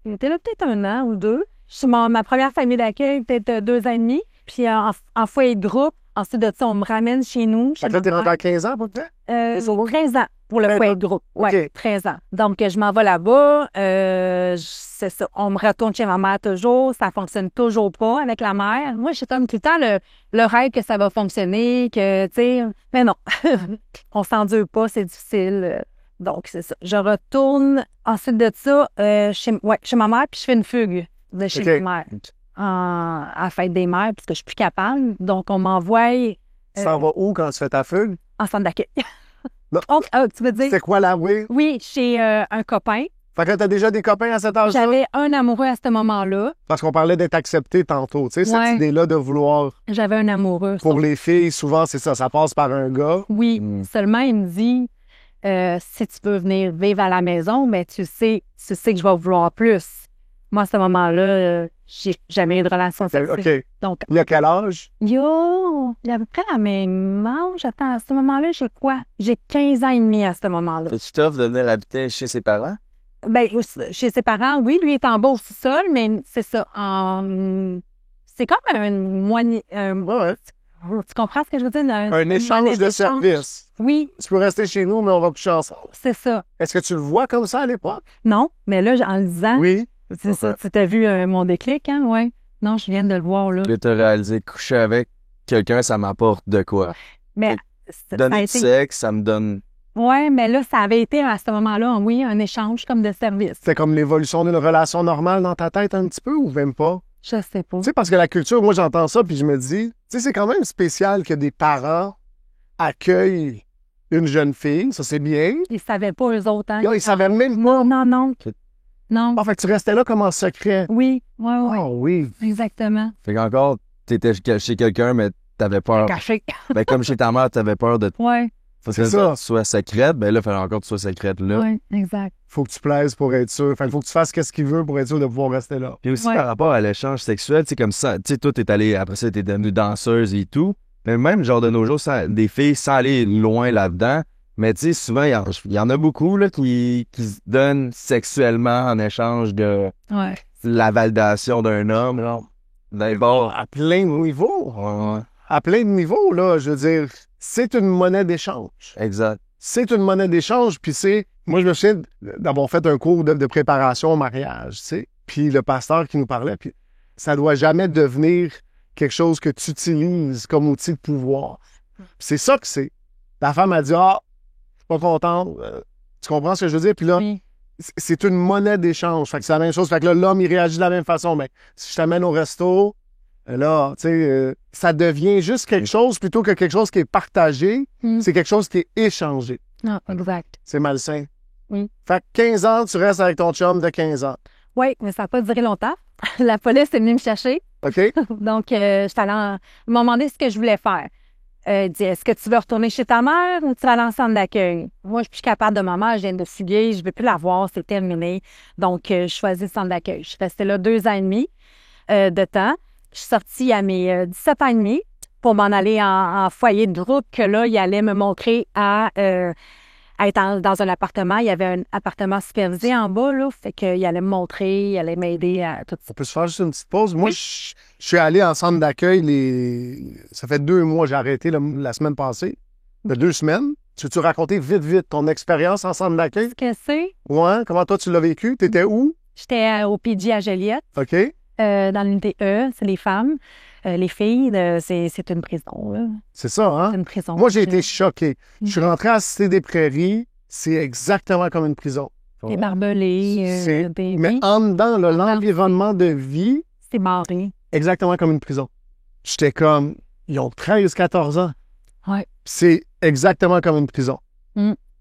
J'étais là peut-être 1 an ou 2. Je suis ma première famille d'accueil, peut-être 2 ans et demi. Puis en foyer de groupe, ensuite de ça, on me ramène chez nous. Fait que là, t'es rentré à 15 ans, pour toi? 15 ans. Pour le foyer de groupe, oui, OK. 13 ans. Donc, je m'en vais là-bas. C'est ça. On me retourne chez ma mère toujours. Ça fonctionne toujours pas avec la mère. Moi, j'ai comme tout le temps le rêve que ça va fonctionner, que, tu sais, mais non. On s'endure pas, c'est difficile. Donc, c'est ça. Je retourne ensuite de ça chez ma mère, puis je fais une fugue de chez OK. ma mère à la fête des mères, parce que je suis plus capable. Donc, on m'envoie Tu t'en vas où quand tu fais ta fugue? en centre d'accueil. Non. Donc, tu veux dire? C'est quoi la oui? Oui, chez un copain. Fait que t'as déjà des copains à cet âge-là? J'avais un amoureux à ce moment-là. Parce qu'on parlait d'être accepté tantôt, tu sais, Ouais. cette idée-là de vouloir... J'avais un amoureux. Pour les filles, souvent, c'est ça passe par un gars. Oui, seulement il me dit, si tu veux venir vivre à la maison, mais tu sais que je vais vouloir plus. Moi, à ce moment-là, j'ai jamais eu de relation sexuelle. OK. Donc, Il y a quel âge? il y a à peu près la même âge. Attends, à ce moment-là, j'ai quoi? J'ai 15 ans et demi à ce moment-là. Tu t'offres de venir habiter chez ses parents? Ben, chez ses parents, oui, lui est en bas aussi seul, mais c'est ça. C'est comme une moignée. Ouais. Tu comprends ce que je veux dire? Un échange de services. Oui, Tu peux rester chez nous, mais on va coucher ensemble. c'est ça. Est-ce que tu le vois comme ça à l'époque? Non, mais là, en le disant, Oui. c'est ça. Tu as vu mon déclic, hein? Ouais. Non, je viens de le voir, là. Là, t'as réalisé que coucher avec quelqu'un, ça m'apporte de quoi? Mais ça a Donner du été. sexe, ça me donne... Ouais, mais là, ça avait été à ce moment-là, oui, un échange comme de service. C'est comme l'évolution d'une relation normale dans ta tête un petit peu ou même pas? Je sais pas. Tu sais, parce que la culture, moi, j'entends ça, puis je me dis, tu sais, c'est quand même spécial que des parents accueillent une jeune fille, ça c'est bien. Ils savaient pas, eux autres, hein? Ils savaient même pas. Non. Non. Ah, fait que tu restais là comme en secret. Oui, ouais. Oh oui. Exactement. Fait qu'encore, t'étais chez quelqu'un, mais t'avais peur. Caché. Ben, comme chez ta mère, t'avais peur de... Ouais, Parce C'est que ça. tu sois secrète, ben là, il fallait encore que tu sois secrète là. ouais, exact. Faut que tu plaises pour être sûr. Fait qu'il faut que tu fasses ce qu'il veut pour être sûr de pouvoir rester là. Puis aussi Ouais. par rapport à l'échange sexuel, tu sais, comme ça, tu sais, toi, t'es allé, après ça, t'es devenue danseuse et tout. Mais même, genre, de nos jours, des filles, sans aller loin là-dedans, mais tu sais, souvent, il y en a beaucoup, là, qui se donnent sexuellement en échange de Ouais. la validation d'un homme, là. D'abord. À plein de niveaux. Ouais, À plein de niveaux, là, je veux dire, c'est une monnaie d'échange. exact. C'est une monnaie d'échange, puis c'est... Moi, je me souviens d'avoir fait un cours de préparation au mariage, tu sais. Puis le pasteur qui nous parlait, puis ça doit jamais devenir quelque chose que tu utilises comme outil de pouvoir. Puis c'est ça que c'est. La femme a dit, ah, je suis pas contente. Tu comprends ce que je veux dire? Puis là, Oui. c'est une monnaie d'échange. Fait que c'est la même chose. Fait que là, l'homme, il réagit de la même façon. Mais si je t'amène au resto, là, tu sais, ça devient juste quelque chose plutôt que quelque chose qui est partagé. Mm. C'est quelque chose qui est échangé. Non, exact. C'est malsain. Oui. Fait que 15 ans, tu restes avec ton chum de 15 ans. Oui, mais ça n'a pas duré longtemps. La police est venue me chercher. OK? Donc, j'étais allée ils m'ont demandé ce que je voulais faire. Il dit, est-ce que tu veux retourner chez ta mère ou tu vas aller en centre d'accueil? Moi, je suis plus capable de ma mère, je viens de fuguer, je ne veux plus la voir, c'est terminé. Donc, je choisis le centre d'accueil. Je suis restée là 2 ans et demi de temps. Je suis sortie à mes 17 ans et demi pour m'en aller en foyer de groupe, que là, il allait me montrer à être dans un appartement. Il y avait un appartement supervisé en bas, là, fait qu'il allait me montrer, il allait m'aider à tout ça. On peut se faire juste une petite pause. Moi, je suis allé en centre d'accueil ça fait 2 mois, j'ai arrêté la semaine passée. De 2 semaines. Tu veux-tu raconter vite ton expérience en centre d'accueil? Qu'est-ce que c'est? Ouais, comment toi tu l'as vécu? T'étais où? J'étais au PG à Joliette, OK? dans l'unité E, c'est les femmes. Les filles, c'est une prison, là. C'est ça, hein? C'est une prison. Moi, j'ai été choqué. Je suis rentré à la Cité des Prairies. C'est exactement comme une prison. Des barbelés, C'est- Mais en dedans, là, l'environnement de vie, c'est barré. exactement comme une prison. J'étais comme, ils ont 13-14 ans. Ouais. C'est exactement comme une prison.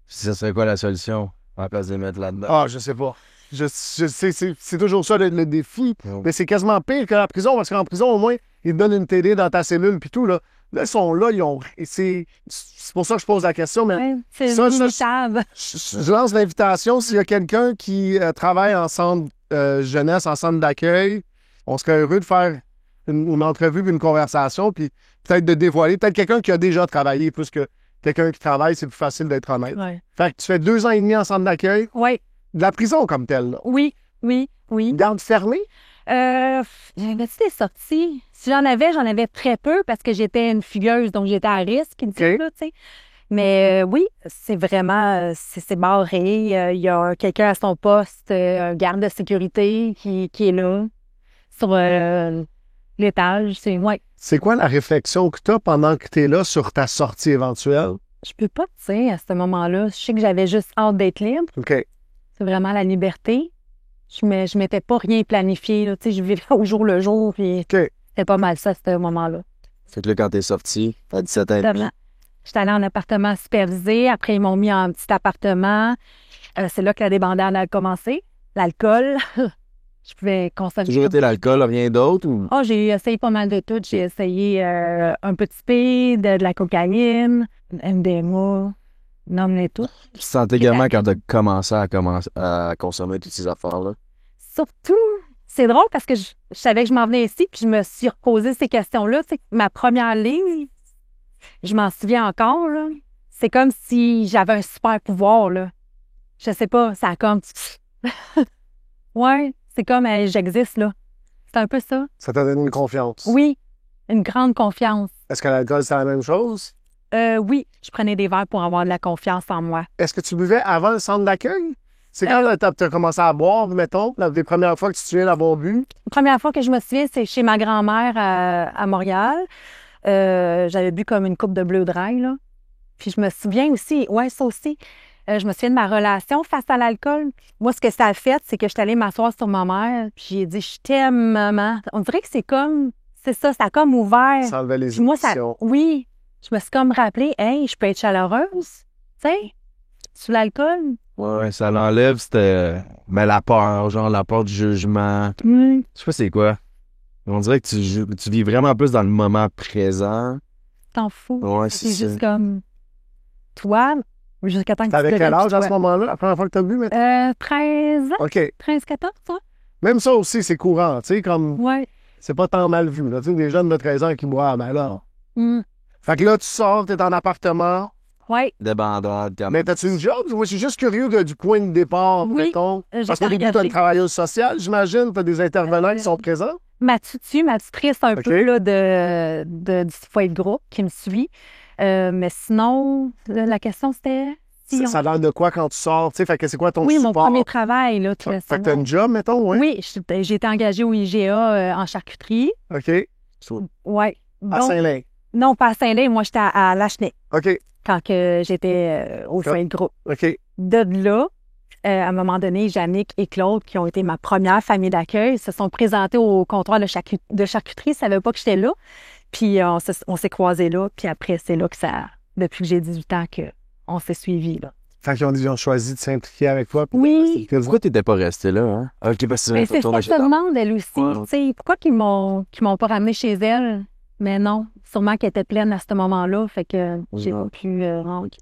Ça serait quoi la solution à la place de les mettre là-dedans? Ah, je sais pas. Je sais, c'est toujours ça le défi. Oh. Mais c'est quasiment pire que la prison, parce qu'en prison, au moins, ils te donnent une télé dans ta cellule puis tout, là. Là, ils sont là, ils ont... et c'est pour ça que je pose la question, mais Ouais, c'est Ça, limitable. je lance l'invitation. S'il y a quelqu'un qui travaille en centre jeunesse, en centre d'accueil, on serait heureux de faire une entrevue puis une conversation, puis peut-être de dévoiler. Peut-être quelqu'un qui a déjà travaillé, plus que quelqu'un qui travaille, c'est plus facile d'être honnête. Ouais. Fait que tu fais 2 ans et demi en centre d'accueil, Ouais, de la prison comme telle, là. oui. Garde fermée? J'avais-tu des sorties? Si j'en avais très peu parce que j'étais une fugueuse, donc j'étais à risque, tu sais. Mais oui, c'est vraiment, c'est barré. Il y a quelqu'un à son poste, un garde de sécurité qui est là, sur l'étage. Ouais. C'est quoi la réflexion que tu as pendant que tu es là sur ta sortie éventuelle? Je peux pas te dire à ce moment-là. Je sais que j'avais juste hâte d'être libre. OK. C'est vraiment la liberté. Je m'étais pas rien planifié, là. Tu sais, je vivais au jour le jour, puis OK. c'était pas mal ça, à ce moment-là. Fait que là, quand t'es sorti, t'as 17 ans. Exactement. J'étais allée en appartement supervisé. Après, ils m'ont mis en petit appartement. C'est là que la débandade a commencé. L'alcool. Je pouvais consommer. Toujours été l'alcool, rien d'autre ou? Oh, j'ai essayé pas mal de tout. J'ai essayé un peu de speed, de la cocaïne, MDMA, nomme-les tout. Tu te sentais également quand t'as commencé à consommer toutes ces affaires-là? Surtout, c'est drôle parce que je savais que je m'en venais ici, puis je me suis reposé ces questions-là. Tu sais, ma première ligne, je m'en souviens encore, là. C'est comme si j'avais un super pouvoir, là. Je sais pas, ça a comme... Ouais, c'est comme j'existe, là. C'est un peu ça. Ça t'a donné une confiance? Oui, une grande confiance. Est-ce que l'alcool, c'est la même chose? Oui, je prenais des verres pour avoir de la confiance en moi. Est-ce que tu buvais avant le centre d'accueil? C'est quand t'as commencé à boire, mettons, les premières fois que tu te souviens d'avoir bu? La première fois que je me souviens, c'est chez ma grand-mère à Montréal. J'avais bu comme une coupe de Bleu Dry, là. Puis je me souviens aussi, ouais, ça aussi, je me souviens de ma relation face à l'alcool. Moi, ce que ça a fait, c'est que je suis allée m'asseoir sur ma mère, puis j'ai dit « Je t'aime, maman ». On dirait que c'est ça, ça a comme ouvert. Ça enlevait les Puis moi, émotions. oui, je me suis comme rappelé, hey, je peux être chaleureuse, tu sais, sous l'alcool. Ouais, ça l'enlève, c'était... Mais la peur, genre la peur du jugement. Mm. Je sais pas c'est quoi. On dirait que tu vis vraiment plus dans le moment présent. T'en fous. Ouais, C'est c'est juste ça. comme toi, jusqu'à temps que tu T'avais quel deviennes âge à toi. ce moment-là, la première fois que t'as bu, mettons? 13 ans, OK. 13, 14, toi? Même ça aussi, c'est courant, tu sais, comme... Ouais. C'est pas tant mal vu, là. Tu sais, des jeunes de 13 ans qui boivent, mais là... Mm. Fait que là, tu sors, t'es en appartement, Ouais. Débandade. mais t'as-tu une job? Moi, je suis juste curieux du point de départ, Oui. mettons. J'ai Parce qu'au début, t'as une regardé. travailleuse sociale, j'imagine, t'as des intervenants qui sont présents. Ma tutu, ma tutrice un OK. peu là, du foyer de groupe qui me suit. Mais sinon, là, la question c'était... si Ça a l'air de quoi quand tu sors, tu sais? Fait que c'est quoi ton Oui, support? mon premier travail, là, tout Fait que t'as récemment. une job, mettons, ouais? Oui, j'ai été engagée au IGA en charcuterie. OK. Ouais. À Saint-Lin. Non, pas à Saint-Lin, moi j'étais à Lachenay OK. quand que j'étais au foyer de groupe. OK. De là, à un moment donné, Jannick et Claude, qui ont été ma première famille d'accueil, se sont présentés au comptoir de charcuterie. Ils ne savaient pas que j'étais là. Puis on s'est croisés là. Puis après, c'est là que depuis que j'ai 18 ans, qu'on s'est suivis, là. Fait qu'ils ont choisi de s'impliquer avec toi. puis Oui. Pourquoi t'étais pas resté là, hein? Ok, parce que Mais c'est ça que je me demande, elle aussi. Ouais. Tu sais, pourquoi qu'ils m'ont pas ramené chez elle? Mais non, sûrement qu'elle était pleine à ce moment-là. Fait que j'ai pas pu rentrer.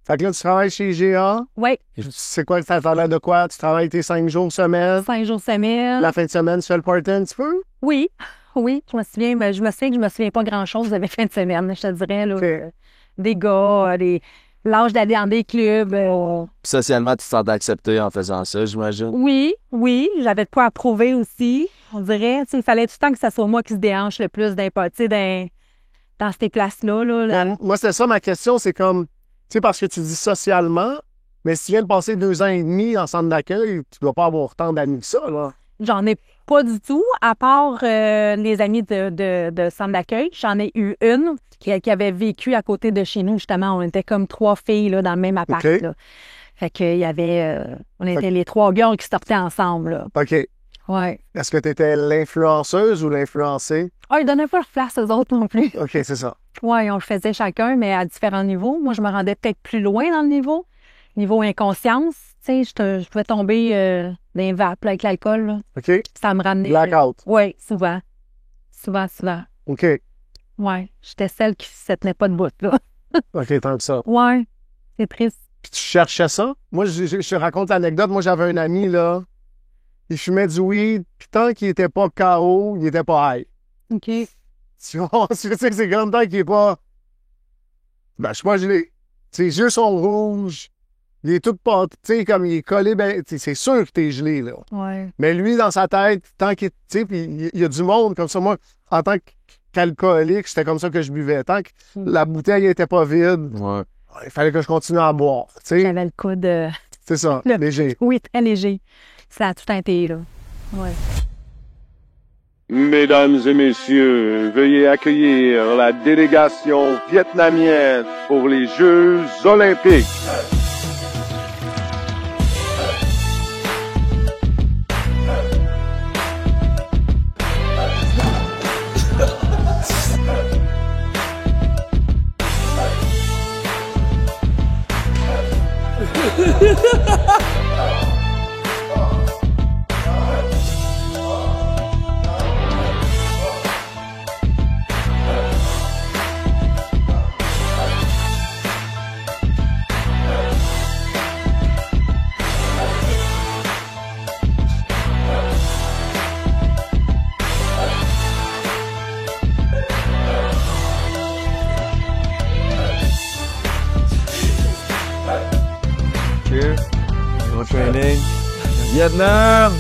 Fait que là, tu travailles chez IGA. Oui, C'est quoi, ça a l'air de quoi? Tu travailles tes 5 jours semaine. 5 jours semaine. La fin de semaine, tu fais le party un petit peu? Oui, oui, je me souviens, mais je me souviens que je me souviens pas grand-chose de mes fins de semaine, je te dirais, là. OK. Des gars, l'âge d'aller dans des clubs. Socialement, tu te sentais accepté en faisant ça, j'imagine. Oui, j'avais de quoi approuver aussi, on dirait. Tu sais, il fallait tout le temps que ça soit moi qui se déhanche le plus dans ces places-là. Là. Moi, c'était ça ma question, c'est comme, tu sais, parce que tu dis socialement, mais si tu viens de passer 2 ans et demi en centre d'accueil, tu dois pas avoir tant d'amis que ça, là. J'en ai pas du tout, à part les amis de centre d'accueil. J'en ai eu une qui avait vécu à côté de chez nous, justement. On était comme 3 filles là, dans le même appart. OK. Là. Fait qu'il y avait... on était les 3 gars qui sortaient ensemble. Là. OK. Ouais. Est-ce que tu étais l'influenceuse ou l'influencé? Ah, ils donnaient pas leur place aux autres non plus. OK, c'est ça. Oui, on le faisait chacun, mais à différents niveaux. Moi, je me rendais peut-être plus loin dans le niveau. Niveau inconscience, tu sais, je pouvais tomber dans les vapes là, avec l'alcool. Là. OK. Ça me ramenait... Blackout. Oui, souvent. Souvent. OK. Oui, j'étais celle qui se tenait pas de bout, là. OK, tant que ça. Ouais, c'est triste. Puis tu cherchais ça? Moi, je te raconte l'anecdote. Moi, j'avais un ami, là. Il fumait du weed, puis tant qu'il était pas KO, il était pas high. OK. Tu vois, tu sais que c'est comme tant qu'il est pas... Ben, je sais pas, ses yeux sont rouges. Il est tout pas... Tu sais, comme il est collé, ben, c'est sûr que t'es gelé, là. Ouais. Mais lui, dans sa tête, tant qu'il... Tu sais, puis il y a du monde comme ça. Moi, en tant qu'alcoolique, c'était comme ça que je buvais. Tant que la bouteille était pas vide, Ouais. Il fallait que je continue à boire. Tu sais, J'avais le coude, c'est ça, léger. oui, très léger. Ça a tout été, là. Ouais. Mesdames et messieurs, veuillez accueillir la délégation vietnamienne pour les Jeux olympiques. Cheers. Bon training. Vietnam!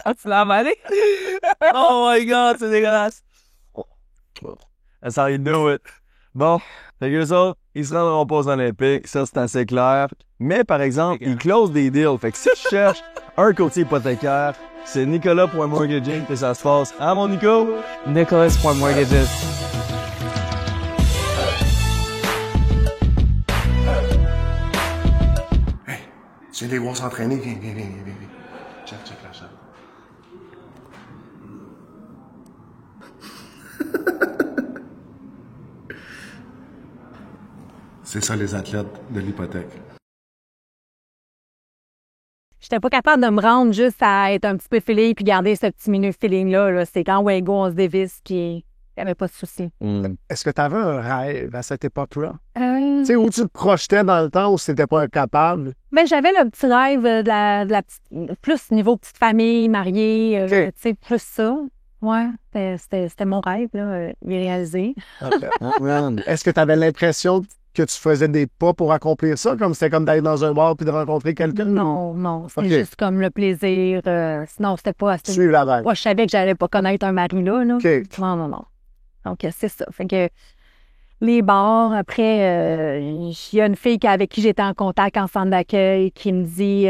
Ah, tu l'as avalé? Oh my god, c'est dégueulasse. That's how you do it. Bon, fait que eux autres, ils se rendront pas aux Olympiques, ça c'est assez clair. Mais par exemple, ils closent des deals. Fait que si tu cherches un courtier hypothécaire, c'est Nicolas.mortgaging que ça se passe. Hein, mon Nico? Nicholas.mortgages. Tu viens de les voir s'entraîner, viens. Check la chambre. C'est ça les athlètes de l'hypothèque. J'étais pas capable de me rendre juste à être un petit peu feeling puis garder ce petit mini feeling-là. Là. C'est quand Wego, on se dévisse, puis il n'y avait pas de souci. Est-ce que tu avais un rêve à cette époque-là? Euh, Tu sais, où tu te projetais dans le temps où c'était pas capable? Ben, j'avais le petit rêve de la petite, plus niveau petite famille, mariée, Ok. tu sais, plus ça. Ouais, c'était mon rêve, là, il est réalisé. Est-ce que tu avais l'impression que tu faisais des pas pour accomplir ça, comme c'était comme d'aller dans un bar puis de rencontrer quelqu'un? Non, c'était Ok. juste comme le plaisir. Sinon, c'était pas... Suivre la vague. Moi, je savais que j'allais pas connaître un mari là. OK. Non. Donc, c'est ça. Fait que les bars, après, il y a une fille avec qui j'étais en contact en centre d'accueil qui me dit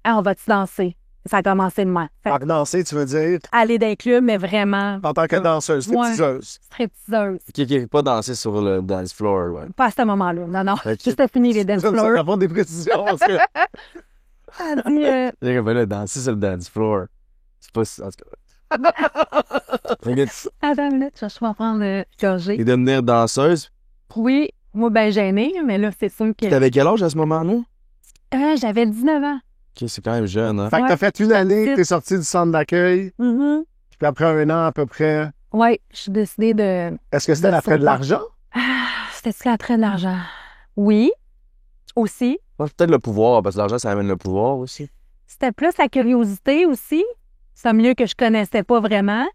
Ah, on va-tu danser? Ça a commencé de moi. Fait que Par danser, tu veux dire, aller dans les clubs, mais vraiment en tant que danseuse, Ouais. stripteaseuse. stripteaseuse. Qui pas dansé sur le dance floor, ouais. Pas à ce moment-là. Non. Ok. Juste fini les dance Ça floors. va des précisions, parce que... Elle dit J'ai comme là, danser sur le dance floor. C'est pas... En tout cas... Fait que Attends une minute, je vais prendre le gorgée. et devenir danseuse. Oui, moi, ben gênée, mais là, c'est sûr que... T'avais quel âge à ce moment-là? J'avais 19 ans. Ok, c'est quand même jeune, hein? Fait que Ouais. t'as fait une année que t'es sorti du centre d'accueil, Mhm. puis après un an à peu près, Oui, je suis décidée de... est-ce que c'était l'après de l'argent? C'était-tu l'attrait de l'argent? Oui, aussi. Ouais, peut-être le pouvoir, parce que l'argent, ça amène le pouvoir aussi. C'était plus la curiosité aussi. C'est un milieu que je connaissais pas vraiment.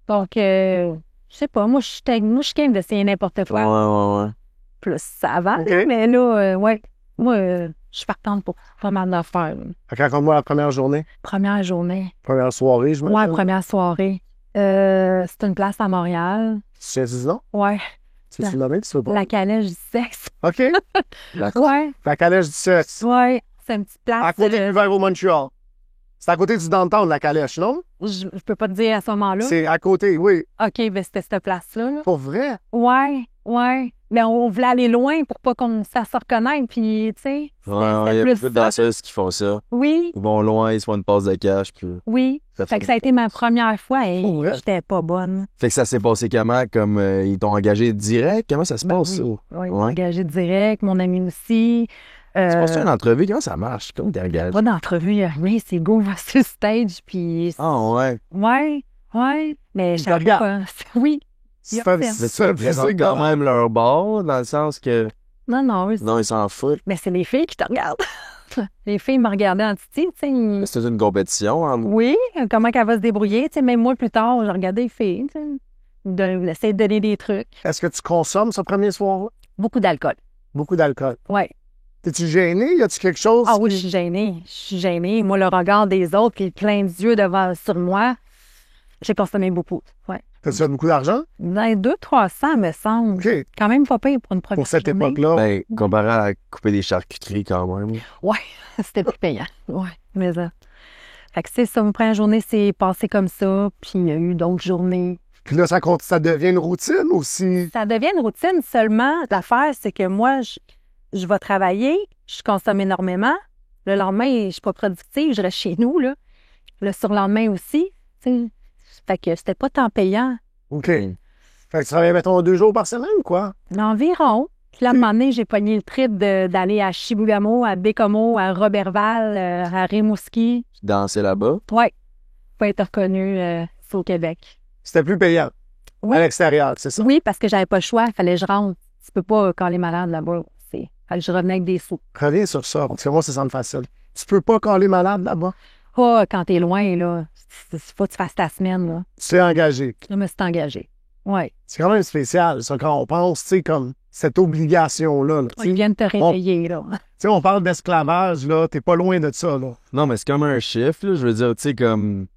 Donc, je sais pas, moi, je suis game d'essayer n'importe quoi. Ouais. Plus avant, Ok. mais là, ouais. Moi, je suis partante pour pas mal d'affaires. là. Fait que raconte-moi la première journée, Première journée. première soirée, je me Ouais, première soirée. C'est une place à Montréal. Tu te dis non? Ouais, Tu veux-tu le nommer? Tu veux pas? la calèche du sexe. OK. Ouais, La calèche du sexe. ouais. C'est une petite place. À côté de l'hiver au Montreal. C'est à côté du downtown, la calèche, non? Je peux pas te dire à ce moment-là. C'est à côté, oui. OK, ben c'était cette place-là. Là. Pour vrai? Ouais. Mais on voulait aller loin pour pas qu'on ça se reconnaisse. Puis, tu sais. Ouais, il y a plus beaucoup de ça. danseuses qui font ça. Oui, Ils vont loin, ils se font une passe de cash, puis... oui. Fait que ça a été ma première fois et Pour vrai? j'étais pas bonne. Fait que ça s'est passé comment? Comme ils t'ont engagé direct? Comment ça se Ben passe, oui. ça? Oui, Ouais. engagé direct, mon ami aussi. Tu passes une entrevue? Comment ça marche? Comment t'es engagé? Pas d'entrevue, il y a rien, c'est go vers le stage, puis... Ah, ouais. Ouais, mais je savais regarde. pas. Oui, il a C'est fait. Mais tu représentes quand même leur bord, dans le sens que... Non, oui, Non, ils s'en foutent. mais c'est les filles qui te regardent. Les filles me regardaient en titi, tu sais. C'est une compétition. Hein? Oui, comment qu'elle va se débrouiller, tu sais. Même moi, plus tard, je regardais les filles, tu sais. Essayer de donner des trucs. Est-ce que tu consommes ce premier soir-là? Beaucoup d'alcool. Beaucoup d'alcool. Ouais. T'es-tu gêné? Y a-tu quelque chose? Ah oui, je suis gênée. Je suis gênée. Moi, le regard des autres, puis plein d'yeux devant sur moi, j'ai consommé beaucoup. Ouais. T'as-tu fait beaucoup d'argent? Dans les 200-300, me semble. OK. Quand même pas pire pour une première Pour cette journée. époque-là. Ben, comparé à couper des charcuteries quand même. Ouais, c'était plus payant. Ouais, mais ça. Fait que c'est ça, ma première journée, c'est passé comme ça, puis il y a eu d'autres journées. Puis là, ça devient une routine aussi. Ça devient une routine seulement. L'affaire, c'est que moi, je vais travailler, je consomme énormément. Le lendemain, je suis pas productive, je reste chez nous, là. Le surlendemain aussi, tu sais. Fait que c'était pas tant payant. OK. Fait que tu travailles, mettons, 2 jours par semaine, quoi? Environ. Puis là, à un moment donné, j'ai pogné le trip d'aller à Chibougamau, à Bécomo, à Roberval, à Rimouski. Tu dansais là-bas. Ouais. Pas être reconnu c'est au Québec. C'était plus payant. Oui. À l'extérieur, c'est ça? Oui, parce que j'avais pas le choix. Il fallait que je rentre. Tu peux pas caler malade là-bas. Fait que je revenais avec des sous. Reviens sur ça, parce que moi, ça semble facile. Tu peux pas caler malade là-bas. Pas quand t'es loin, là. Faut que tu fasses ta semaine, là. Tu t'es engagé. Je me suis engagée. Ouais. C'est quand même spécial, ça, quand on pense, tu sais, comme cette obligation-là. Là, tu sais. Ils viennent te réveiller, là. Tu sais, on parle d'esclavage, là, t'es pas loin de ça, là. Non, mais c'est comme un chiffre, là. Je veux dire, tu sais, comme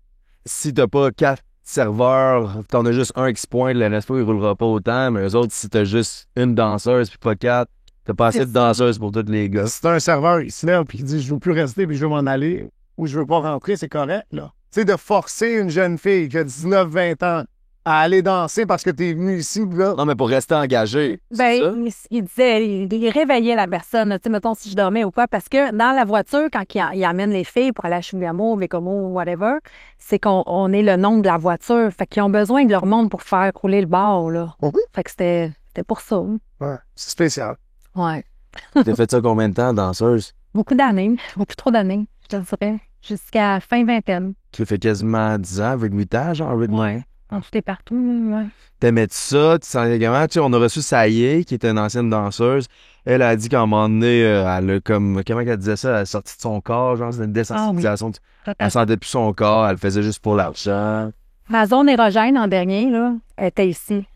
si t'as pas 4 serveurs, t'en as juste un qui se pointe, le reste, il roulera pas autant, mais eux autres, si t'as juste une danseuse puis pas 4, t'as pas assez de danseuses pour tous les gars. Si t'as un serveur qui se lève et qui dit « je veux plus rester puis je veux m'en aller » ou « je veux pas rentrer », c'est correct, là. Tu sais, de forcer une jeune fille qui a 19-20 ans à aller danser parce que t'es venu ici, là. Non, mais pour rester engagé. c'est ça? Ben, il disait, il réveillait la personne, tu sais, mettons si je dormais ou quoi, parce que dans la voiture, quand il amène les filles pour aller à Chibougamau, Bécomo, whatever, c'est qu'on est le nom de la voiture. Fait qu'ils ont besoin de leur monde pour faire rouler le bar, là. Oui. Fait que c'était pour ça. Ouais, c'est spécial. Ouais. T'as fait ça combien de temps, danseuse? Beaucoup d'années, beaucoup trop d'années, je te dirais, jusqu'à fin vingtaine. Tu fait quasiment 10 ans, avec 8 ans, genre 8 mois. On tout est partout, ouais. T'aimais-tu ça? Tu sentais comment? Tu sais, on a reçu Saïe, qui était une ancienne danseuse. Elle a dit qu'à un moment donné, elle a comme... Comment elle disait ça? Elle a sorti de son corps, genre, c'était une désensibilisation. Elle sentait plus son corps, elle le faisait juste pour l'argent. Ma zone érogène en dernier, là, elle était ici.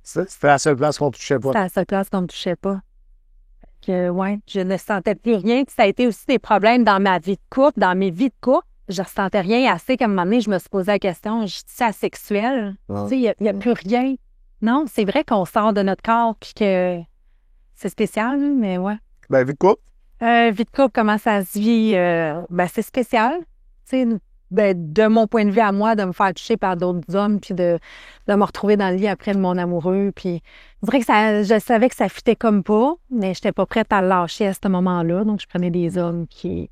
C'était la seule place qu'on touchait pas. C'était la seule place qu'on ne touchait pas. Que, ouais, je ne sentais plus rien. Puis ça a été aussi des problèmes dans ma vie de couple, dans mes vies de couple. Je ne ressentais rien assez qu'à un moment donné, je me suis posé la question, je dis asexuelle? Ouais. Tu sais, il n'y a plus rien. Non, c'est vrai qu'on sort de notre corps puis que c'est spécial, mais ouais. Ben, vu de quoi? Vie de couple, comment ça se vit? Ben, c'est spécial. Tu sais, ben, de mon point de vue à moi, de me faire toucher par d'autres hommes puis de me retrouver dans le lit après de mon amoureux. Puis, je dirais que je savais que ça fitait comme pas, mais j'étais pas prête à le lâcher à ce moment-là. Donc, je prenais des hommes qui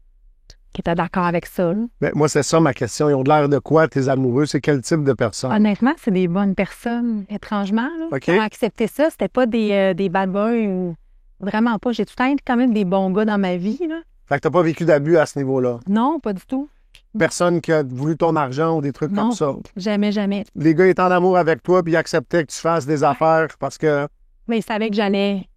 étaient d'accord avec ça. Là. Ben, moi, c'est ça ma question. Ils ont de l'air de quoi, tes amoureux? C'est quel type de personne? Honnêtement, c'est des bonnes personnes, étrangement. Là, OK. qui ont accepté ça. C'était pas des bad boys ou vraiment pas. J'ai tout le temps quand même des bons gars dans ma vie. Là. Fait que t'as pas vécu d'abus à ce niveau-là. Non, pas du tout. Personne qui a voulu ton argent ou des trucs Non. comme ça. Jamais, jamais. Les gars étaient en amour avec toi puis ils acceptaient que tu fasses des affaires parce que... Mais ils savaient que j'allais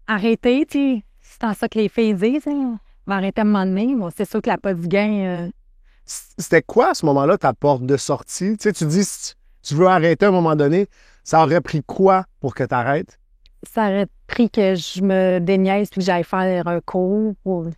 arrêter, tu sais. C'est en ça que les filles disent, hein. On va arrêter à un moment donné. Bon, c'est sûr que la pas du gain... C'était quoi à ce moment-là ta porte de sortie? Tu sais, tu dis si tu veux arrêter à un moment donné, ça aurait pris quoi pour que tu arrêtes? Ça aurait pris que je me déniaise puis que j'aille faire un cours ou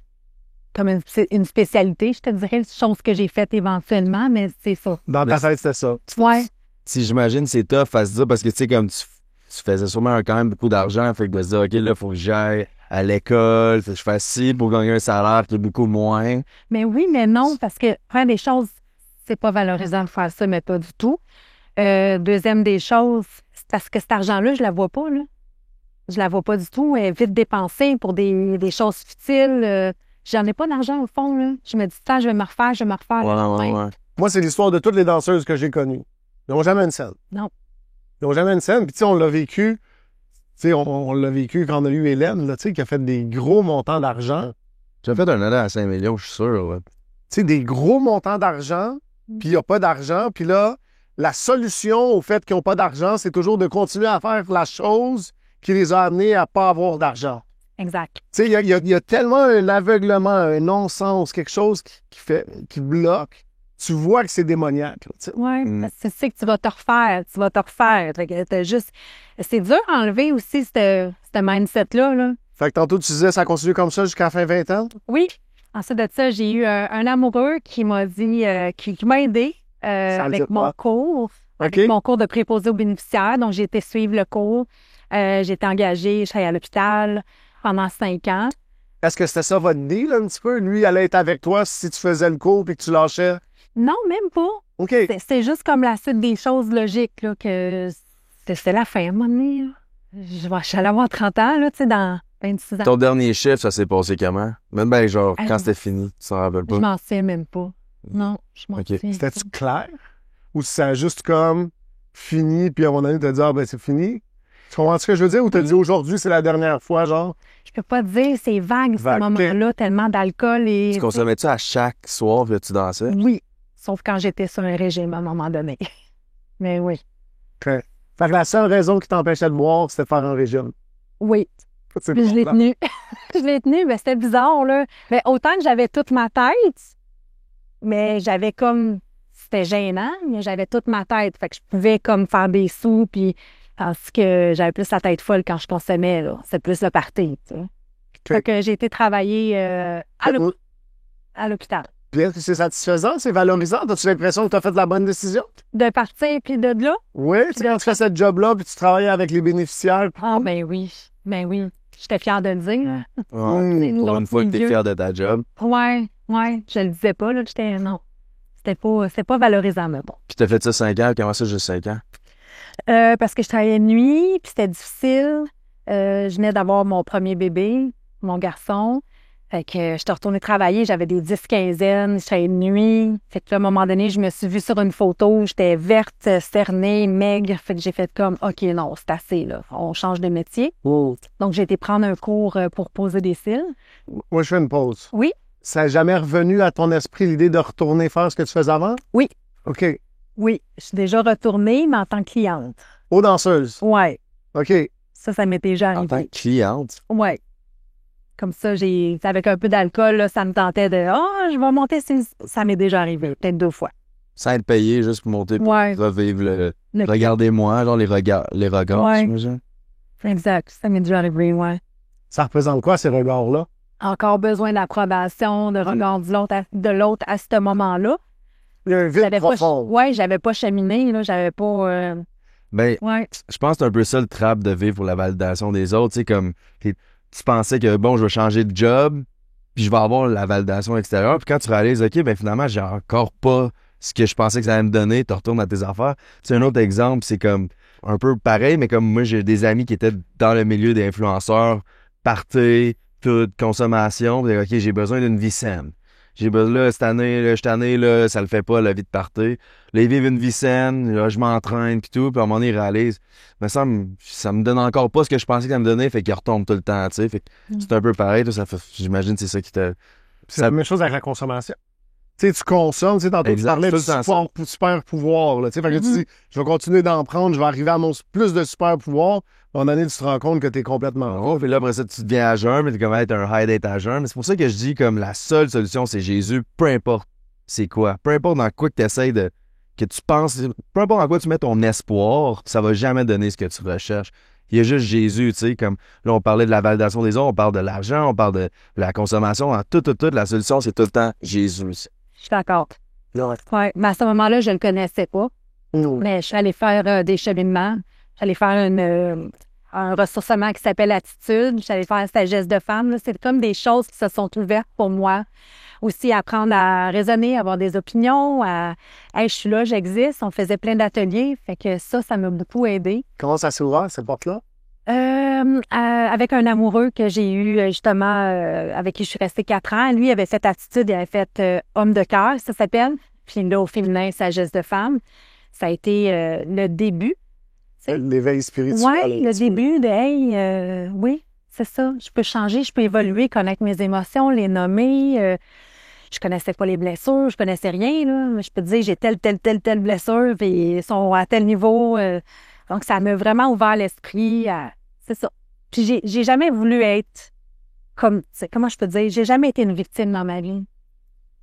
comme une spécialité, je te dirais, chose que j'ai faite éventuellement, mais c'est ça. Dans ta tête, c'était ça. Ouais. Si j'imagine, c'est tough à se dire parce que, tu sais, comme tu faisais sûrement quand même beaucoup d'argent, fait que de se dire, OK, là, faut que j'aille à l'école, faut que je fasse ci pour gagner un salaire qui est beaucoup moins. Mais oui, mais non, parce que faire des choses, c'est pas valorisant de faire ça, mais pas du tout. Deuxième des choses, c'est parce que cet argent-là, je la vois pas, là. Je la vois pas du tout. Elle est vite dépensée pour des choses futiles. J'en ai pas d'argent au fond, là. Je me dis, je vais me refaire. Ouais. Moi, c'est l'histoire de toutes les danseuses que j'ai connues. Ils n'ont jamais une scène. Non. Ils n'ont jamais une scène. Puis, tu sais, on l'a vécu. Tu sais, on l'a vécu quand on a eu Hélène, là, tu sais, qui a fait des gros montants d'argent. J'ai fait un année à 5 millions, je suis sûr. Ouais. Tu sais, des gros montants d'argent, puis il n'y a pas d'argent. Puis là, la solution au fait qu'ils n'ont pas d'argent, c'est toujours de continuer à faire la chose qui les a amenés à pas avoir d'argent. Exact. Tu sais, il y a tellement un aveuglement, un non-sens, quelque chose qui bloque. Tu vois que c'est démoniaque. Là, tu sais. Oui, parce que tu sais que tu vas te refaire. Fait que t'as juste... C'est dur à enlever aussi, ce mindset-là. Là. Fait que tantôt, tu disais, ça continue comme ça jusqu'à la fin vingtaine? Oui. Ensuite de ça, j'ai eu un amoureux qui m'a dit, qui m'a aidé Ça veut avec dire mon quoi? cours, OK. avec mon cours de préposé aux bénéficiaires. Donc, j'ai été suivre le cours. J'ai été engagée, je travaillais à l'hôpital pendant 5 ans. Est-ce que c'était ça votre deal, un petit peu? Lui, il allait être avec toi si tu faisais le cours puis que tu lâchais? Non, même pas. OK. C'est juste comme la suite des choses logiques, là, que c'était la fin, à un moment donné. Là. Je suis allée avoir 30 ans, là, tu sais, dans 26 ans. Ton dernier chiffre, ça s'est passé comment? Même ben, genre, Ah, quand je- c'était fini, tu t'en rappelles Je pas? m'en sais même pas. Non, je m'en OK. souviens C'était-tu pas. clair? Ou c'est juste comme fini, puis à un moment donné, t'as dit, ah ben c'est fini? Tu comprends ce que je veux dire? Ou t'as dit aujourd'hui, c'est la dernière fois, genre? Je peux pas te dire, c'est vague, Vague. ce moment-là, tellement d'alcool et... Tu consommais-tu à chaque soir, puis là, tu dansais? Oui, sauf quand j'étais sur un régime à un moment donné. Mais oui, Fait que la seule raison qui t'empêchait de boire, c'était de faire un régime. oui. C'est Puis je l'ai bon, tenu. Je l'ai tenu, mais c'était bizarre, là. Mais autant que j'avais toute ma tête, mais j'avais comme... C'était gênant, mais j'avais toute ma tête. Fait que je pouvais comme faire des sous, puis parce que j'avais plus la tête folle quand je consommais, là. C'est plus le party, tu sais. Fait que j'ai été travailler à l'hôpital. Puis est-ce que c'est satisfaisant, c'est valorisant? As-tu l'impression que tu as fait la bonne décision? De partir, puis de là? Oui, tu sais, quand tu fais ce job-là, puis tu travailles avec les bénéficiaires. Ah, ben oui. Ben oui. J'étais fière de le dire. Ouais. C'est Pour une fois que t'es milieu. fier de ta job. Ouais. Je le disais pas, là. Non. C'était pas valorisant, mais bon. Puis t'as fait ça 5 ans, comment ça, juste 5 ans? Parce que je travaillais de nuit, puis c'était difficile. Je venais d'avoir mon premier bébé, mon garçon. Fait que j'étais retournée travailler, j'avais des 10-15aines, je travaillais de nuit. Fait que là, à un moment donné, je me suis vue sur une photo, j'étais verte, cernée, maigre. Fait que j'ai fait comme, OK, non, c'est assez, là. On change de métier. Donc, j'ai été prendre un cours pour poser des cils. Moi, je fais une pause. Oui. Ça n'a jamais revenu à ton esprit l'idée de retourner faire ce que tu faisais avant? Oui. OK. Oui, je suis déjà retournée, mais en tant que cliente. Aux danseuses. Ouais. OK. Ça m'est déjà En tant arrivé. que cliente? Ouais. Comme ça, avec un peu d'alcool, là, ça me tentait de, je vais monter. Ça m'est déjà arrivé, peut-être 2 fois. Sans être payé, juste pour monter, pour Ouais. revivre le... Le- Regardez-moi, genre les regards, Ouais. j'imagine. Exact. Ça m'est déjà arrivé, ouais. Ça représente quoi, ces regards-là? Encore besoin d'approbation, de regard de l'autre à ce moment-là. Il y a un vide J'avais profond. j'avais pas cheminé, là. J'avais pas. Ben, Ouais. je pense que c'est un peu ça le trap de vivre pour la validation des autres. Tu sais, comme, tu pensais que, bon, je vais changer de job, puis je vais avoir la validation extérieure. Puis quand tu réalises, OK, ben finalement, j'ai encore pas ce que je pensais que ça allait me donner, tu retournes à tes affaires. Tu sais, un autre exemple, c'est comme un peu pareil, mais comme moi, j'ai des amis qui étaient dans le milieu des influenceurs, party, toute consommation, puis OK, j'ai besoin d'une vie saine. J'ai besoin, là, cette année, là, là, ça le fait pas, la vie de party. Là, ils vivent une vie saine, là, je m'entraîne, puis tout, puis à un moment donné, ils réalisent, mais ça me donne encore pas ce que je pensais que ça me donnait, fait qu'ils retombent tout le temps, tu sais. Fait que c'est un peu pareil, toi, j'imagine que c'est ça qui t'a... C'est la même chose avec la consommation. Tu sais, tu consommes, tu sais, tantôt tu Exact, parlais tout de le temps super pouvoir, là, tu sais, fait que tu dis, je vais continuer d'en prendre, je vais arriver à mon plus de super pouvoir, à un moment donné, tu te rends compte que t'es complètement Oh, puis là, après ça, tu deviens à jeun, mais t'es comme être un high d'être à jeun. Mais c'est pour ça que je dis comme la seule solution, c'est Jésus, peu importe c'est quoi. Peu importe dans quoi que tu essaies de. Que tu penses. Peu importe dans quoi tu mets ton espoir, ça va jamais donner ce que tu recherches. Il y a juste Jésus, tu sais, comme là, on parlait de la validation des autres, on parle de l'argent, on parle de la consommation. En tout, la solution, c'est tout le temps Jésus. Je suis d'accord. Ouais. Mais à ce moment-là, je le connaissais pas. Mais je suis allée faire des cheminements. J'allais faire un ressourcement qui s'appelle Attitude. J'allais faire Sagesse de femme. Là. C'est comme des choses qui se sont ouvertes pour moi. Aussi apprendre à raisonner, avoir des opinions, hey, je suis là, j'existe. On faisait plein d'ateliers. Fait que ça m'a beaucoup aidé. Comment ça s'est ouvert, cette porte-là? Avec un amoureux que j'ai eu justement, avec qui je suis restée 4 ans. Lui, il avait fait Attitude, il avait fait Homme de cœur, ça s'appelle. Puis là, au féminin, Sagesse de femme. Ça a été le début. L'éveil spirituel. Oui, le début de, hey, oui, c'est ça. Je peux changer, je peux évoluer, connaître mes émotions, les nommer. Je connaissais pas les blessures, je connaissais rien, là. Je peux te dire, j'ai telle blessure, puis ils sont à tel niveau. Donc, ça m'a vraiment ouvert l'esprit. C'est ça. Puis, j'ai jamais voulu être comme, comment je peux dire, j'ai jamais été une victime dans ma vie.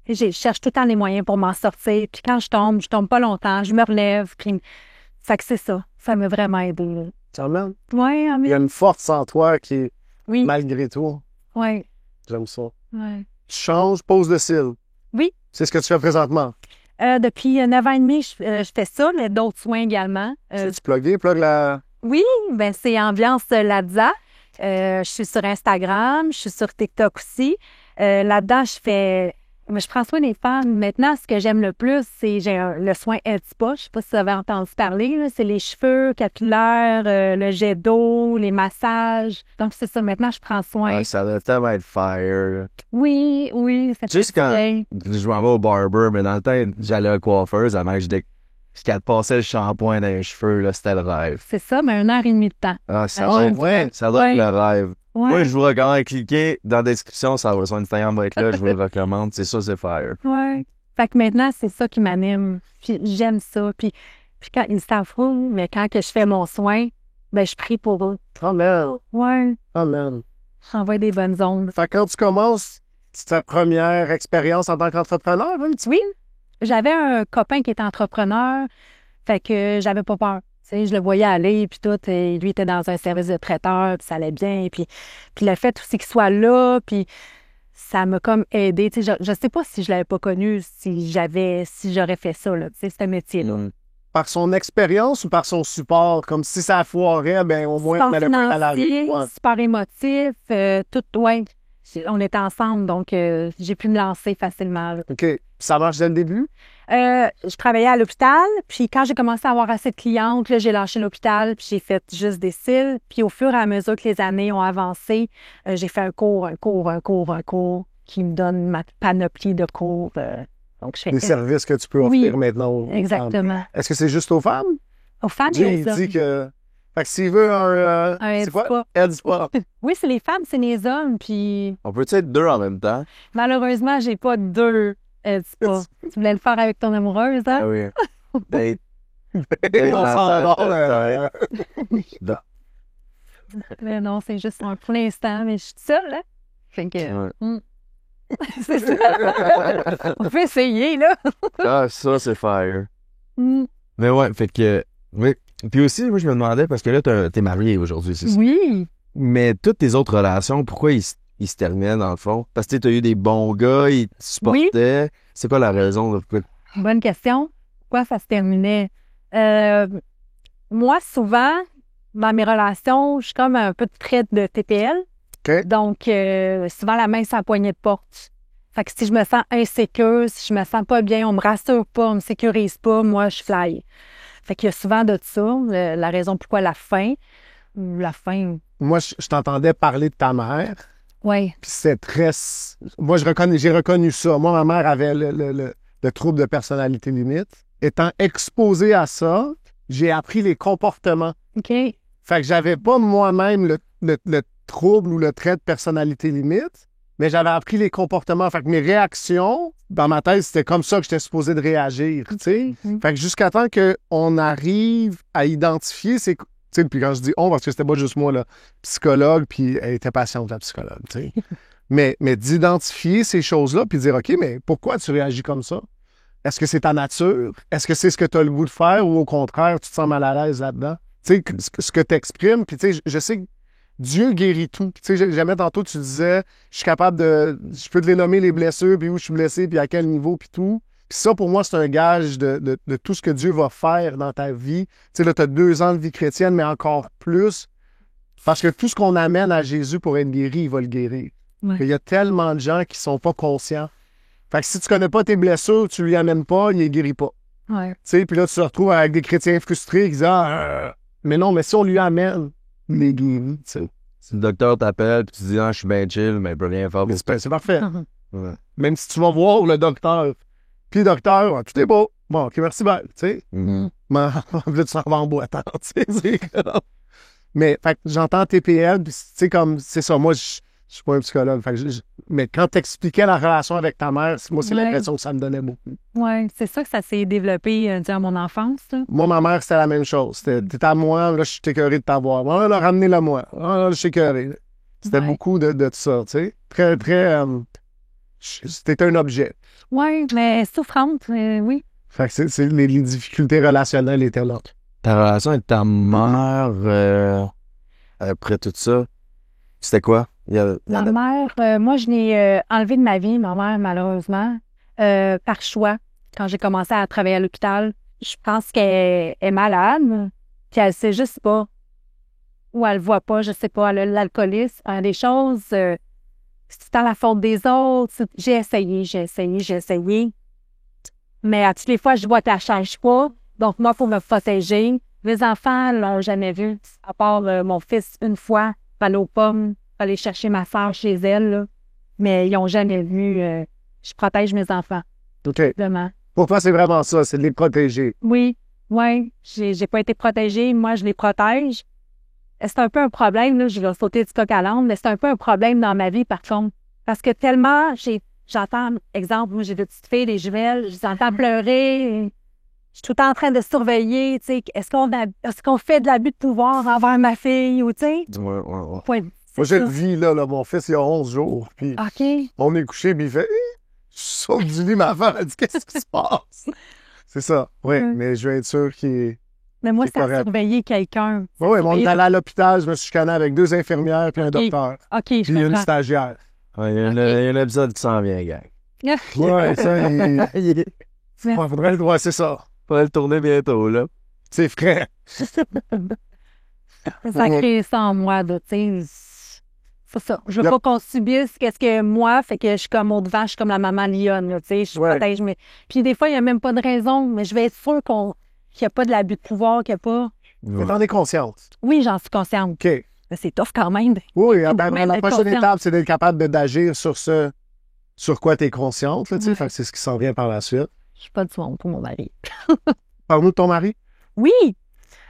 Je cherche tout le temps les moyens pour m'en sortir. Puis quand je tombe pas longtemps, je me relève. Puis, fait que c'est ça. Ça m'a vraiment aidé. Carmen, Oui, il y a une force en toi qui est Oui. malgré tout. Oui. J'aime ça. Ouais. Tu changes, pose de cils. Oui. C'est ce que tu fais présentement. Depuis 9 ans et demi, je fais ça, mais d'autres soins également. Tu plug la... Oui, ben c'est Ambiance Ladza. Je suis sur Instagram, je suis sur TikTok aussi. Là-dedans, je prends soin des femmes. Maintenant, ce que j'aime le plus, c'est le soin Head Spa. Je sais pas si vous avez entendu parler. Là. C'est les cheveux capillaires, le jet d'eau, les massages. Donc, c'est ça. Maintenant, je prends soin. Ah, ça doit tellement être fire. Oui, ça fait Juste quand bien. je m'en vais au barber, mais dans le temps, j'allais à la coiffeuse avant que qu'elle passait le shampoing dans les cheveux, là, c'était le rêve. C'est ça, mais 1 heure et demie de temps. Ah, ça Ah, doit ça doit être ouais. le rêve. Ouais. Moi, je vous recommande, cliquez dans la description, ça va sur Instagram va être là, je vous le recommande. C'est ça, c'est fire. Ouais. Fait que maintenant, c'est ça qui m'anime. Puis j'aime ça. Puis quand ils savent pas, mais quand que je fais mon soin, ben je prie pour eux. Amen. Ouais. Amen. J'envoie des bonnes ondes. Fait que quand tu commences, c'est ta première expérience en tant qu'entrepreneur, un petit peu? Oui. J'avais un copain qui était entrepreneur. Fait que j'avais pas peur. Tu sais, je le voyais aller, puis tout. Et lui était dans un service de traiteur, puis ça allait bien. Puis le fait aussi qu'il soit là, puis ça m'a comme aidé. Tu sais, je sais pas si je l'avais pas connu, si j'aurais fait ça, là, tu sais, ce métier-là. Par son expérience ou par son support? Comme si ça foirait, ben au moins, on allait pas à la Financier, ouais. super émotif, tout, ouais. On était ensemble, donc j'ai pu me lancer facilement, là. OK. Ça marche dès le début? Je travaillais à l'hôpital, puis quand j'ai commencé à avoir assez de clientes, là, j'ai lâché l'hôpital, puis j'ai fait juste des cils. Puis au fur et à mesure que les années ont avancé, j'ai fait un cours qui me donne ma panoplie de cours. Donc, je fais Les services que tu peux offrir Oui, maintenant aux femmes. exactement. Est-ce que c'est juste aux femmes? Aux femmes, J'ai les hommes. dit que... Fait que s'il veut Un c'est head quoi? spa. Head spa. Oui, c'est les femmes, c'est les hommes, puis On peut être deux en même temps? malheureusement, j'ai pas 2 head spa. Tu voulais le faire avec ton amoureuse, hein? Ah oui. Date. On s'en va, Mais non, c'est juste un pour l'instant, mais je suis seule, là. Fait que... Ouais. C'est ça. On peut essayer, là. Ah, ça, c'est fire. Mm. Mais ouais, fait que... Oui. Puis aussi, moi, je me demandais, parce que là, t'es marié aujourd'hui, c'est ça? Oui. Mais toutes tes autres relations, pourquoi ils se terminaient, dans le fond? Parce que t'as eu des bons gars, ils te supportaient. C'est quoi la raison? De pourquoi... Bonne question. Pourquoi ça se terminait? Moi, souvent, dans mes relations, je suis comme un peu de trait de TPL. OK. Donc, souvent, la main sur la poignée de porte. Fait que si je me sens insécure, si je me sens pas bien, on me rassure pas, on me sécurise pas, moi, je fly. Fait qu'il y a souvent de ça, la raison pourquoi la fin. Moi, je t'entendais parler de ta mère. Oui. Puis c'est très... Moi, j'ai reconnu ça. Moi, ma mère avait le trouble de personnalité limite. Étant exposé à ça, j'ai appris les comportements. OK. Fait que j'avais pas moi-même le trouble ou le trait de personnalité limite, mais j'avais appris les comportements. Fait que mes réactions, dans ma tête, c'était comme ça que j'étais supposé de réagir, tu sais. Fait que jusqu'à temps qu'on arrive à identifier ces... Tu sais, puis quand je dis « on », parce que c'était pas juste moi, là, psychologue, puis elle était patiente, la psychologue, tu sais. mais d'identifier ces choses-là, puis dire « OK, mais pourquoi tu réagis comme ça? Est-ce que c'est ta nature? Est-ce que c'est ce que tu as le goût de faire ou au contraire, tu te sens mal à l'aise là-dedans? » Tu sais, ce que tu exprimes, puis tu sais, je sais que Dieu guérit tout. Tu sais, jamais tantôt, tu disais, je suis capable je peux te les nommer les blessures, puis où je suis blessé, puis à quel niveau, puis tout. Puis ça, pour moi, c'est un gage de tout ce que Dieu va faire dans ta vie. Tu sais, là, tu as 2 ans de vie chrétienne, mais encore plus. Parce que tout ce qu'on amène à Jésus pour être guéri, il va le guérir. Ouais. Il y a tellement de gens qui sont pas conscients. Fait que si tu connais pas tes blessures, tu lui amènes pas, il les guérit pas. Ouais. Tu sais, puis là, tu te retrouves avec des chrétiens frustrés qui disent « Ah, mais non, mais si on lui amène, il les guérit. » Tu sais. Si le docteur t'appelle puis tu dis « Ah, je suis bien chill, mais il peut rien faire. » C'est parfait. Ouais. Même si tu vas voir le docteur, puis le docteur, ah, tout est beau. Bon, OK, merci, bye. Tu sais. Mhm. Mais là, tu s'en vas en boîte. Tu sais, c'est comme... Mais, fait que j'entends TPL, puis tu sais, comme, c'est ça. Moi, je suis pas un psychologue. Fait que mais quand t'expliquais la relation avec ta mère, moi, c'est Ouais. l'impression que ça me donnait beaucoup. Oui, c'est ça que ça s'est développé durant mon enfance, là. Moi, ma mère, c'était la même chose. T'es à moi, là, je suis écœuré de t'avoir. Ah, là, ramenez-le moi. Ah, là, je suis écœuré. C'était Ouais. beaucoup de ça, tu sais. Très, très... c'était un objet. Oui, mais souffrante, oui. Fait que les difficultés relationnelles étaient là. Ta relation avec ta mère, après tout ça, C'était quoi? Ma mère, moi, je l'ai enlevée de ma vie, ma mère, malheureusement, par choix. Quand j'ai commencé à travailler à l'hôpital, je pense qu'elle est malade, puis elle sait juste pas. Ou elle le voit pas, je sais pas, elle a l'alcoolisme, elle a des choses, c'est à la faute des autres. J'ai essayé. Mais à toutes les fois, je vois qu'elle change pas. Donc, moi, il faut me protéger. Les enfants l'ont jamais vu, à part mon fils, une fois, aller aux pommes, aller chercher ma soeur chez elle, là. Mais ils ont jamais vu. Je protège mes enfants. OK. Vraiment. Pour toi, c'est vraiment ça, c'est de les protéger. Oui. J'ai pas été protégée. Moi, je les protège. C'est un peu un problème, là. Je vais sauter du coq à l'âne, mais c'est un peu un problème dans ma vie, par contre. Parce que tellement, j'entends, exemple, moi, j'ai deux petites filles, des jumelles, je les entends pleurer. Je suis tout le temps en train de surveiller, tu sais, est-ce qu'on fait de l'abus de pouvoir envers ma fille ou, tu sais? Ouais. Ouais, Moi, j'ai le vis, là, mon fils, il a 11 jours, puis OK. on est couché, puis il fait je saute du lit, ma femme, elle dit qu'est-ce qui se passe? C'est ça, oui, mais je veux être sûr qu'il Mais moi, c'est c'est à correct. surveiller quelqu'un. Oui, on est allé à l'hôpital, je me suis chicané avec 2 infirmières puis un docteur. OK, Puis je une comprends. stagiaire. Ouais, il y a un épisode qui s'en vient, gang. Ouais, ça, ouais, faudrait le c'est ça. Faudrait le tourner bientôt, là. C'est frais. Ça crée ça en moi, là, tu sais. C'est ça. Je veux Yep. pas qu'on subisse qu'est-ce que moi, fait que je suis comme au-devant, je suis comme la maman lionne, là, tu sais, je Ouais. protège. Mais... Puis des fois, il y a même pas de raison, mais je vais être sûre qu'il n'y a pas de l'abus de pouvoir, qu'il n'y a pas... Mais t'en es consciente. Oui, j'en suis consciente. OK. Mais c'est tough quand même. Oui, Faut ben, même la être prochaine consciente. étape, c'est d'être capable d'agir sur ce sur quoi tu es consciente. Là, tu sais. Ouais. Fait que c'est ce qui s'en vient par la suite. Je suis pas du monde pour mon mari. Parle-nous de ton mari. Oui!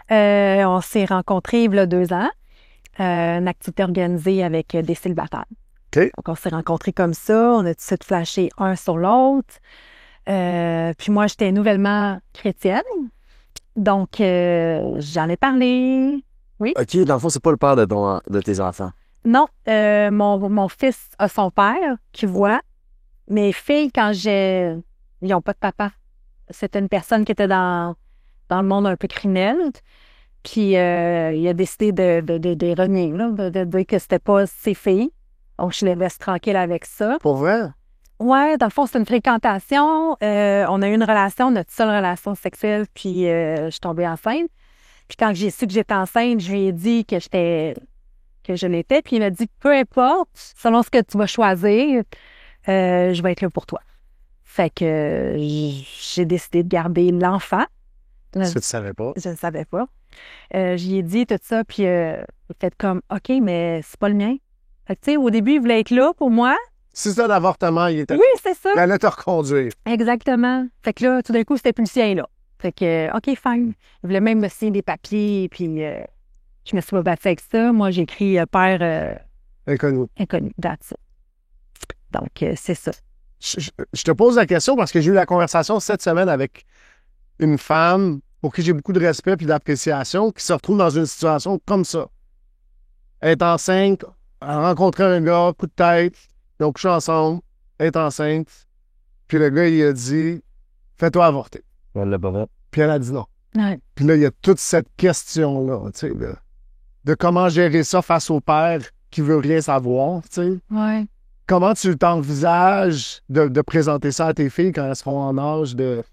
On s'est rencontrés il y a 2 ans. Une activité organisée avec des célibataires. OK. Donc, on s'est rencontrés comme ça. On a tout de suite flashé un sur l'autre. Puis moi, j'étais nouvellement chrétienne. Donc, j'en ai parlé. OK, dans le fond, c'est pas le père de tes enfants. Non, mon fils a son père qui voit. Mes filles, ils n'ont pas de papa. C'était une personne qui était dans le monde un peu criminel. Puis il a décidé de renier, là, de dire que c'était pas ses filles. Donc, je les laisse tranquilles avec ça. Pour vrai? Ouais, dans le fond, c'est une fréquentation. On a eu une relation, notre seule relation sexuelle, puis je suis tombée enceinte. Puis quand j'ai su que j'étais enceinte, je lui ai dit que je l'étais. Puis il m'a dit, peu importe, selon ce que tu vas choisir, je vais être là pour toi. Fait que j'ai décidé de garder l'enfant. Ça, tu savais pas. Je ne savais pas. J'y ai dit tout ça, puis il a fait comme, OK, mais c'est pas le mien. Fait que, tu sais, au début, il voulait être là pour moi. Si c'était d'avortement, il était. Oui, c'est ça. Il allait te reconduire. Exactement. Fait que là, tout d'un coup, c'était plus le sien, là. Fait que, OK, fine. Il voulait même me signer des papiers, puis je me suis pas battue avec ça. Moi, j'ai écrit père Inconnu. inconnu. That's it. Donc, c'est ça. Je te pose la question parce que j'ai eu la conversation cette semaine avec une femme pour qui j'ai beaucoup de respect et d'appréciation qui se retrouve dans une situation comme ça. Elle est enceinte, elle a rencontré un gars, coup de tête, ils ont couché ensemble, elle est enceinte, puis le gars, il a dit « Fais-toi avorter ». Elle l'a pas fait. Puis elle a dit non. Ouais. Puis là, il y a toute cette question-là, tu sais, de comment gérer ça face au père qui veut rien savoir, tu sais. Ouais. Comment tu t'envisages de présenter ça à tes filles quand elles seront en âge de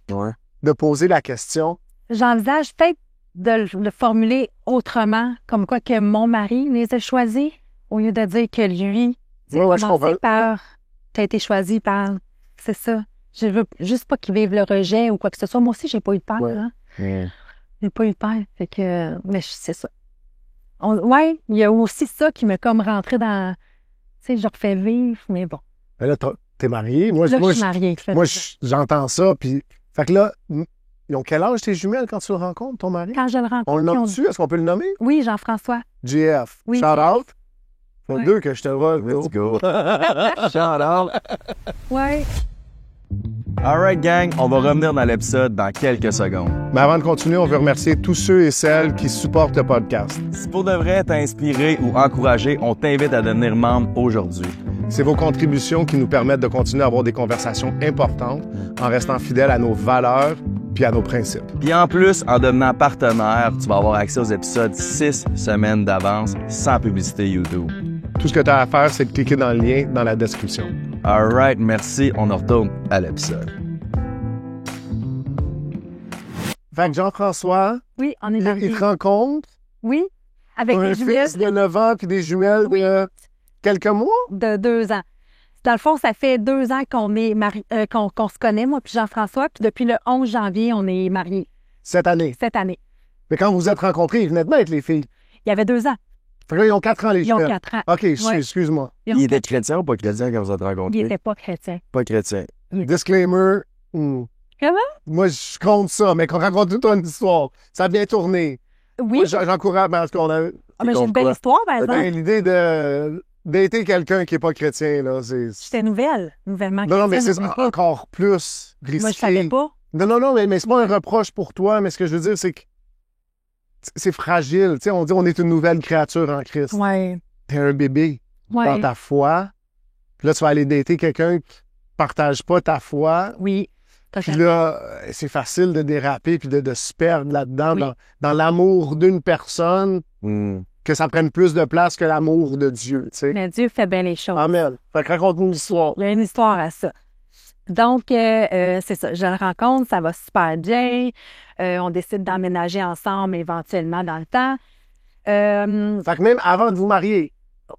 poser la question? J'envisage peut-être de le formuler autrement, comme quoi que mon mari les a choisis, au lieu de dire que lui, Ouais, je comprends. t'as été choisi par... C'est ça. Je veux juste pas qu'ils vivent le rejet ou quoi que ce soit. Moi aussi, j'ai pas eu de père. Ouais. Hein? Ouais. J'ai pas eu de père. Fait que... Mais c'est ça. Ouais, il y a aussi ça qui m'a comme rentré dans... Tu sais, je refais vivre, mais bon. Ben là, t'es marié. Moi, Là, moi, je suis mariée. j'entends ça, puis... Fait que là, ils ont quel âge tes jumelles quand tu le rencontres, ton mari? Quand je le rencontre... On le ils ont- nomme-tu? Est-ce qu'on peut le nommer? Oui, Jean-François. GF. Oui. Shout out. Faut Ouais. 2 que je te vois. Let's go. Shout out. Ouais. Alright, gang, on va revenir dans l'épisode dans quelques secondes. Mais avant de continuer, on veut remercier tous ceux et celles qui supportent le podcast. Si pour de vrai t'as inspiré ou encouragé, on t'invite à devenir membre aujourd'hui. C'est vos contributions qui nous permettent de continuer à avoir des conversations importantes en restant fidèles à nos valeurs puis à nos principes. Puis en plus, en devenant partenaire, tu vas avoir accès aux épisodes 6 semaines d'avance sans publicité YouTube. Tout ce que tu as à faire, c'est de cliquer dans le lien dans la description. Alright, merci. On en retourne à l'épisode. Fait que Jean-François, Oui, on est il mariés. te rencontre Oui, avec un des jumelles fils de 9 ans puis des jumelles de quelques mois. de 2 ans. Dans le fond, ça fait 2 ans qu'on est qu'on se connaît, moi puis Jean-François, puis depuis le 11 janvier, on est mariés, Cette année. cette année. Mais quand vous vous êtes rencontrés, ils venaient de naître, les filles. Il y avait 2 ans. Fait que là, ils ont 4 ans, les Ils ont jumelles. 4 ans. OK, Ouais. excuse-moi. Il était chrétien ou pas chrétien quand vous êtes rencontrés? Il n'était pas chrétien. Pas chrétien. Disclaimer. Comment? Moi, je compte ça, mais qu'on raconte toute une histoire. Ça a bien tourné. Oui. Moi, j'encourage, parce qu'on a Ah, mais j'ai une belle histoire, par exemple. l'idée de dater quelqu'un qui n'est pas chrétien, là, c'est... J'étais nouvellement Non, mais chrétienne. c'est encore plus risqué. Moi, je savais pas. Non, mais c'est pas un reproche pour toi, mais ce que je veux dire, c'est que c'est fragile. Tu sais, on dit on est une nouvelle créature en Christ. Ouais. T'es un bébé dans Ouais. ta foi. Puis là, tu vas aller dater quelqu'un qui partage pas ta foi. Oui. Puis là, c'est facile de déraper puis de se perdre là-dedans, Oui. dans l'amour d'une personne, que ça prenne plus de place que l'amour de Dieu, tu sais. Mais Dieu fait bien les choses. Amen. Fait que raconte-nous l'histoire. Il y a une histoire à ça. Donc, c'est ça. Je le rencontre, ça va super bien. On décide d'emménager ensemble éventuellement dans le temps. Fait que même avant de vous marier,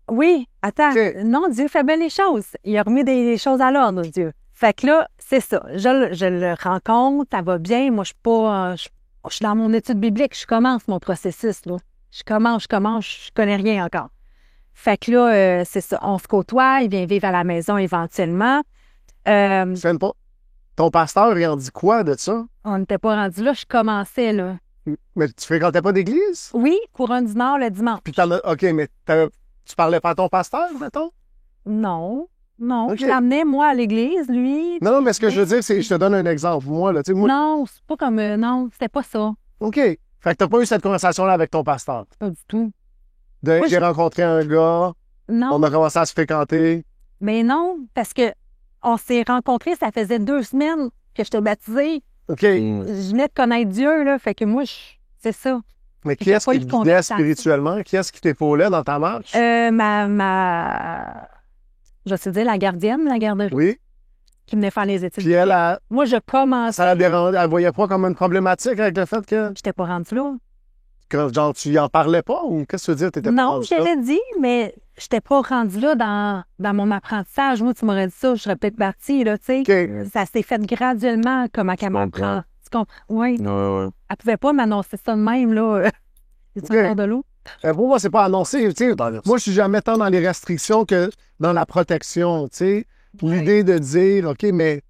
Oui, attends. Ok. Non, Dieu fait bien les choses. Il a remis des choses à l'ordre, Dieu. Fait que là, c'est ça. Je le rencontre, ça va bien. Moi, je suis pas... je suis dans mon étude biblique. Je commence mon processus, là. Je commence. Je connais rien encore. Fait que là, c'est ça. On se côtoie. Il vient vivre à la maison éventuellement. tu pas. Ton pasteur, il en dit quoi de ça? On n'était pas rendu là. Je commençais, là. Mais tu fréquentais pas d'église? Oui, Couronne du Nord le dimanche. Puis OK, mais tu parlais pas à ton pasteur, mettons? Non. Ok. Je l'amenais, moi, à l'église, lui. Non, mais ce que je veux dire, c'est, je te donne un exemple. Moi, là, tu sais, moi... Non, c'est pas comme... non, c'était pas ça. OK. Fait que t'as pas eu cette conversation-là avec ton pasteur. Pas du tout. J'ai je- rencontré un gars, Non. on a commencé à se fréquenter. Mais non, parce que on s'est rencontrés, ça faisait 2 semaines que je t'ai baptisé. OK. Je venais de connaître Dieu, là. Fait que moi, c'est ça. Mais qui J'ai est-ce pas qui eu de te guidait conversation. spirituellement? Qui est-ce qui t'épaulait dans ta marche? Je sais dire, la gardienne, la garderie, Oui. qui venait faire les études. Puis elle, Moi, je commençais. ça la dérangeait. Elle voyait pas comme une problématique avec le fait que J'étais pas rendue là. genre, tu y en parlais pas? Ou qu'est-ce que tu veux dire? T'étais pas Non, rendu je là? l'ai dit, mais j'étais pas rendue là dans mon apprentissage. Moi, tu m'aurais dit ça, je serais peut-être partie, là, tu sais. OK. Ça s'est fait graduellement, comment qu'elle m'apprend. Tu comprends? Oui. Ouais. Elle pouvait pas m'annoncer ça de même, là. Es-tu Ok. encore de l'eau? Pour moi, c'est pas annoncé. Tu sais, moi, je suis jamais tant dans les restrictions que dans la protection. Tu sais, l'idée de dire, OK, mais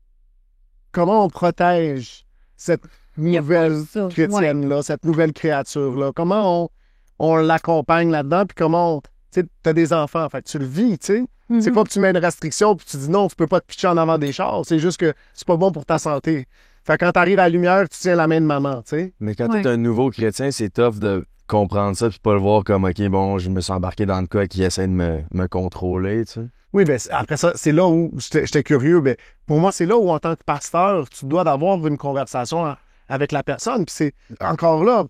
comment on protège cette nouvelle ça, chrétienne-là, cette nouvelle créature-là? Comment on l'accompagne là-dedans? Puis comment on. Tu sais, t'as des enfants, fait que tu le vis, tu sais. Mhm. C'est pas que tu mets une restriction puis tu dis non, tu peux pas te pitcher en avant des chars. C'est juste que c'est pas bon pour ta santé. Fait que quand t'arrives à la lumière, tu tiens la main de maman, tu sais. Mais quand Ouais. t'es un nouveau chrétien, c'est tough de comprendre ça puis pas le voir comme, OK, bon, je me suis embarqué dans le cas qui essaie de me contrôler, tu sais. Oui, ben après ça, c'est là où j'étais curieux. Ben, pour moi, c'est là où, en tant que pasteur, tu dois d'avoir une conversation avec la personne. Puis c'est encore là,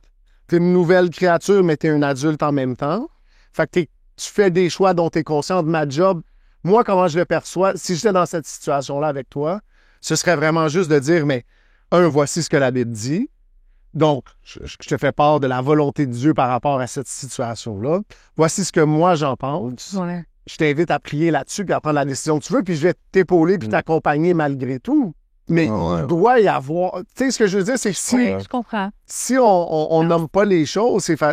t'es une nouvelle créature, mais t'es un adulte en même temps. Fait que tu fais des choix dont t'es conscient de ma job. Moi, comment je le perçois, si j'étais dans cette situation-là avec toi, ce serait vraiment juste de dire, mais voici ce que la Bible dit. Donc, je te fais part de la volonté de Dieu par rapport à cette situation-là. Voici ce que moi, j'en pense. Ouais. Je t'invite à prier là-dessus puis à prendre la décision que tu veux, puis je vais t'épauler puis t'accompagner malgré tout. Mais il doit y avoir... Tu sais, ce que je veux dire, c'est que si, Oui, je comprends. si on nomme pas les choses, c'est... Tu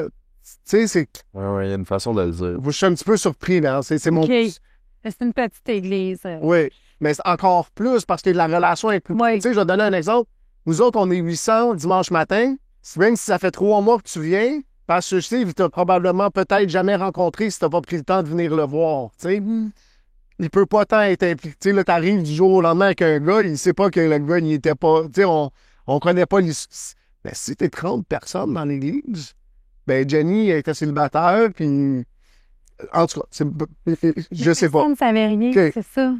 sais, c'est... Ouais, il y a une façon de le dire. Je suis un petit peu surpris, là. C'est mon... OK. C'est une petite église. Oui, mais c'est encore plus parce que la relation est plus... Oui. Tu sais, je vais donner un exemple. Nous autres, on est 800 dimanche matin. Même si ça fait 3 mois que tu viens, parce que Steve, il t'a probablement peut-être jamais rencontré si t'as pas pris le temps de venir le voir, tu sais. Il peut pas tant être impliqué. Tu sais, là, t'arrives du jour au lendemain avec un gars, il sait pas que le gars, il était pas... Tu sais, on connaît pas les... Mais si t'es 30 personnes dans l'église, ben Jenny était célibataire, puis... En tout cas, je sais pas. Personne ne savait rien, OK. c'est ça.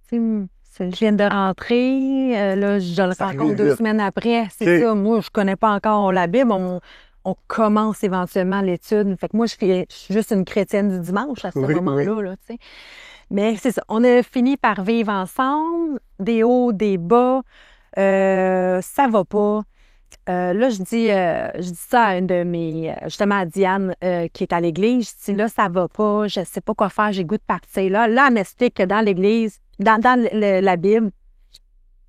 Tu sais, je viens de rentrer, là, je le Ça rencontre arrive 2 vite. semaines après. C'est OK. ça, moi, je connais pas encore la Bible. on commence éventuellement l'étude. Fait que moi, je suis juste une chrétienne du dimanche à ce moment-là, là, tu sais. Mais c'est ça. On a fini par vivre ensemble, des hauts, des bas. Ça va pas. Là, je dis ça à une de mes, justement à Diane, qui est à l'église. Je dis là, ça va pas, je sais pas quoi faire, j'ai goût de partir. Là, elle m'explique que dans l'église, dans la Bible,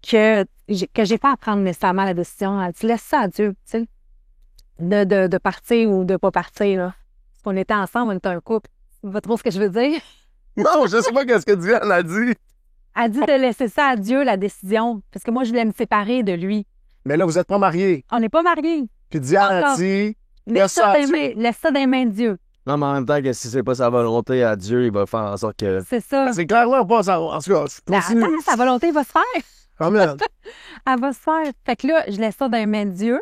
que j'ai pas à prendre nécessairement la décision. Elle dit laisse ça à Dieu, tu sais, de partir ou de pas partir, là. Parce qu'on était ensemble, on était un couple. Tu vois trop ce que je veux dire? Non, je sais pas qu'est-ce que Diane a dit. Elle dit de laisser ça à Dieu, la décision. Parce que moi, je voulais me séparer de lui. Mais là, vous êtes pas mariés. On n'est pas mariés. Puis Diane a Encore. dit, Laisse ça dans les mains de Dieu. Non, mais en même temps, que si c'est pas sa volonté à Dieu, il va faire en sorte que... C'est ça. c'est clairement pas ça. En tout cas, je Mais continue. attends, sa volonté va se faire. Quand même. Elle va se faire. Fait que là, je laisse ça dans les mains de Dieu.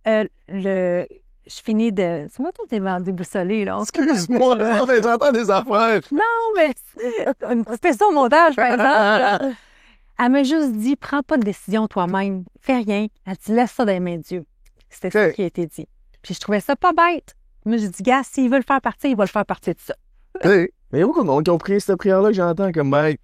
Je finis de... C'est moi, toi, t'es déboussolé, là. Excuse-moi, là, mais j'entends des affaires. Non, mais fais ça au montage, par exemple. Elle m'a juste dit, prends pas de décision toi-même. Fais rien. Elle dit, laisse ça dans les mains de Dieu. C'était ça qui a été dit. Puis je trouvais ça pas bête. Moi, j'ai dit, gars, s'il veut le faire partir, il va le faire partir de ça. Hey. Mais où qu'on prie cette prière-là que j'entends comme, mec,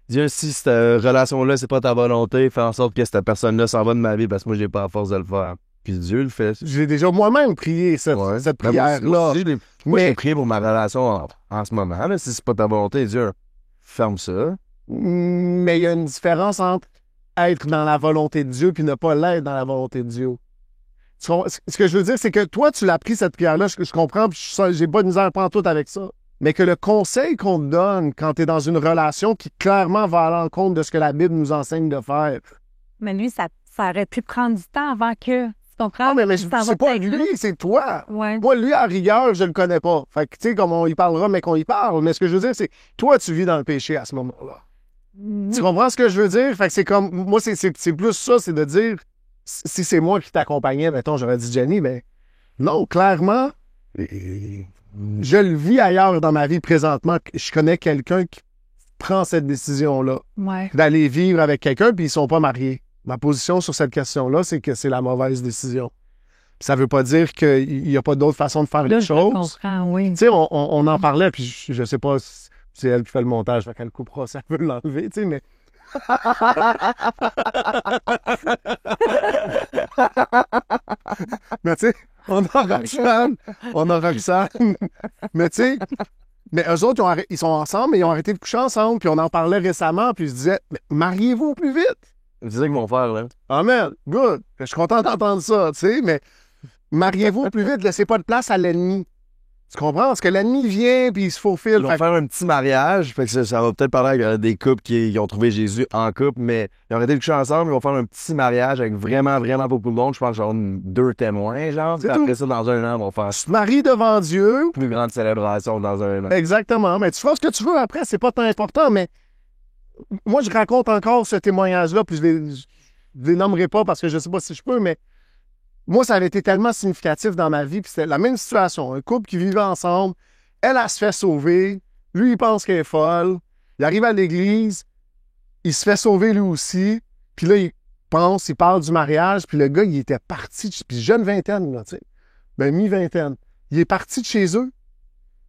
Dieu, si cette relation-là, c'est pas ta volonté, fais en sorte que cette personne-là s'en va de ma vie parce que moi, j'ai pas la force de le faire. Puis Dieu le fait. J'ai déjà moi-même prié cette prière-là. Moi, j'ai prié pour ma relation en ce moment. Là, si c'est pas ta volonté, Dieu, ferme ça. Mais il y a une différence entre être dans la volonté de Dieu puis ne pas l'être dans la volonté de Dieu. Ce que je veux dire, c'est que toi, tu l'as pris cette prière-là, je comprends, puis j'ai pas de misère pantoute avec ça. Mais que le conseil qu'on te donne quand tu es dans une relation qui clairement va à l'encontre de ce que la Bible nous enseigne de faire. Mais lui, ça aurait pu prendre du temps avant que... Tu comprends? Non, mais c'est pas lui, c'est toi. Ouais. Moi, lui, à rigueur, je le connais pas. Fait que, tu sais, comme on y parlera, mais qu'on y parle. Mais ce que je veux dire, c'est toi, tu vis dans le péché à ce moment-là. Tu comprends ce que je veux dire? Fait que c'est comme... Moi, c'est plus ça, c'est de dire... Si c'est moi qui t'accompagnais, mettons, j'aurais dit Jenny, mais non, clairement, je le vis ailleurs dans ma vie présentement. Je connais quelqu'un qui prend cette décision-là. Ouais. D'aller vivre avec quelqu'un, puis ils sont pas mariés. Ma position sur cette question-là, c'est que c'est la mauvaise décision. Puis ça veut pas dire qu'il y a pas d'autre façon de faire les choses. Je comprends, oui. Tu sais, on en parlait, puis je sais pas si c'est elle qui fait le montage, fait qu'elle coupera si elle veut l'enlever, tu sais, mais... Mais tu sais, on a Roxane, mais tu sais, mais eux autres, ils sont ensemble, mais ils ont arrêté de coucher ensemble, puis on en parlait récemment, puis je disais, mariez-vous au plus vite. C'est ça qu'ils vont faire, là. Amen, good. Je suis content d'entendre ça, tu sais, mais mariez-vous au plus vite, laissez pas de place à l'ennemi. Tu comprends? Parce que l'ennemi vient puis il se faufile. Ils vont faire un petit mariage. Fait que ça va peut-être parler avec des couples qui ont trouvé Jésus en couple, mais ils ont arrêté de coucher ensemble. Ils vont faire un petit mariage avec vraiment, vraiment beaucoup de monde. Je pense genre 2 témoins, genre. Puis après ça, dans un an, ils vont faire tu te maries devant Dieu. Plus grande célébration dans un an. Exactement. Mais tu feras ce que tu veux après. C'est pas tant important, mais moi, je raconte encore ce témoignage-là, puis je les nommerai pas parce que je sais pas si je peux, mais moi, ça avait été tellement significatif dans ma vie, puis c'était la même situation. Un couple qui vivait ensemble, elle se fait sauver, lui, il pense qu'elle est folle, il arrive à l'église, il se fait sauver lui aussi, puis là, il parle du mariage, puis le gars, il était parti, puis jeune vingtaine, là, tu sais, ben mi-vingtaine, il est parti de chez eux.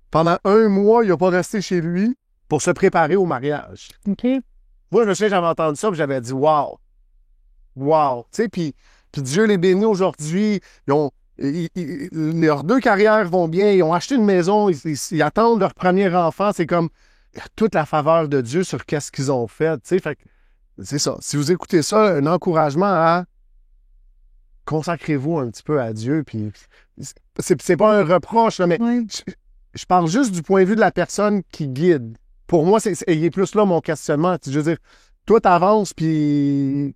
Pendant 1 mois, il n'a pas resté chez lui pour se préparer au mariage. OK. Moi, je me souviens, j'avais entendu ça, puis j'avais dit « wow ». Wow. Tu sais, puis Dieu les bénit aujourd'hui. Leurs 2 carrières vont bien. Ils ont acheté une maison. Ils attendent leur premier enfant. C'est comme toute la faveur de Dieu sur qu'est-ce qu'ils ont fait. Tu sais, fait que c'est ça. Si vous écoutez ça, un encouragement à consacrez-vous un petit peu à Dieu. Puis c'est pas un reproche, là, mais je parle juste du point de vue de la personne qui guide. Pour moi, il est plus là mon questionnement. Je veux dire, toi, t'avances, puis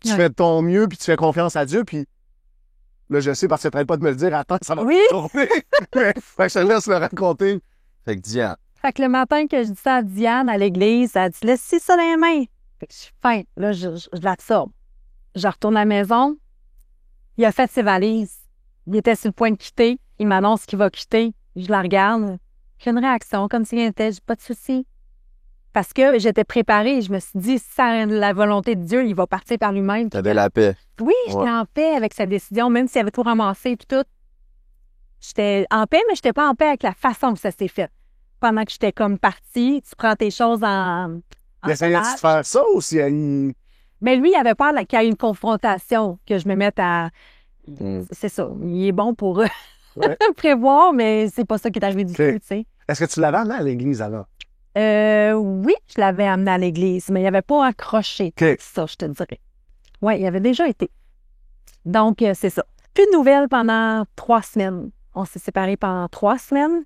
tu fais de ton mieux, puis tu fais confiance à Dieu, puis là, je sais, parce que tu n'arrêtes pas de me le dire, attends, ça va tourner. Fait que je te laisse le raconter. Fait que Diane. Fait que le matin que je dis ça à Diane à l'église, elle dit « Laisse ça dans les mains. » Fait que je suis fin. Là, je l'absorbe. Je retourne à la maison. Il a fait ses valises. Il était sur le point de quitter. Il m'annonce qu'il va quitter. Je la regarde. J'ai une réaction comme s'il était. J'ai pas de souci. Parce que j'étais préparée. Je me suis dit, si ça la volonté de Dieu, il va partir par lui-même. T'avais la paix. Oui, j'étais en paix avec sa décision, même s'il avait tout ramassé et tout. J'étais en paix, mais j'étais pas en paix avec la façon que ça s'est fait. Pendant que j'étais comme partie, tu prends tes choses en Il essayait de stage. faire ça ou s'il y a une... Mais lui, il avait peur qu'il y ait une confrontation, que je me mette à... C'est ça. Il est bon pour prévoir, mais c'est pas ça qui est arrivé du tout, tu sais. Est-ce que tu l'avais amené à l'église avant? Oui, je l'avais amené à l'église, mais il avait pas accroché ça, je te dirais. Oui, il avait déjà été. Donc, c'est ça. Plus de nouvelles pendant 3 semaines. On s'est séparés pendant 3 semaines.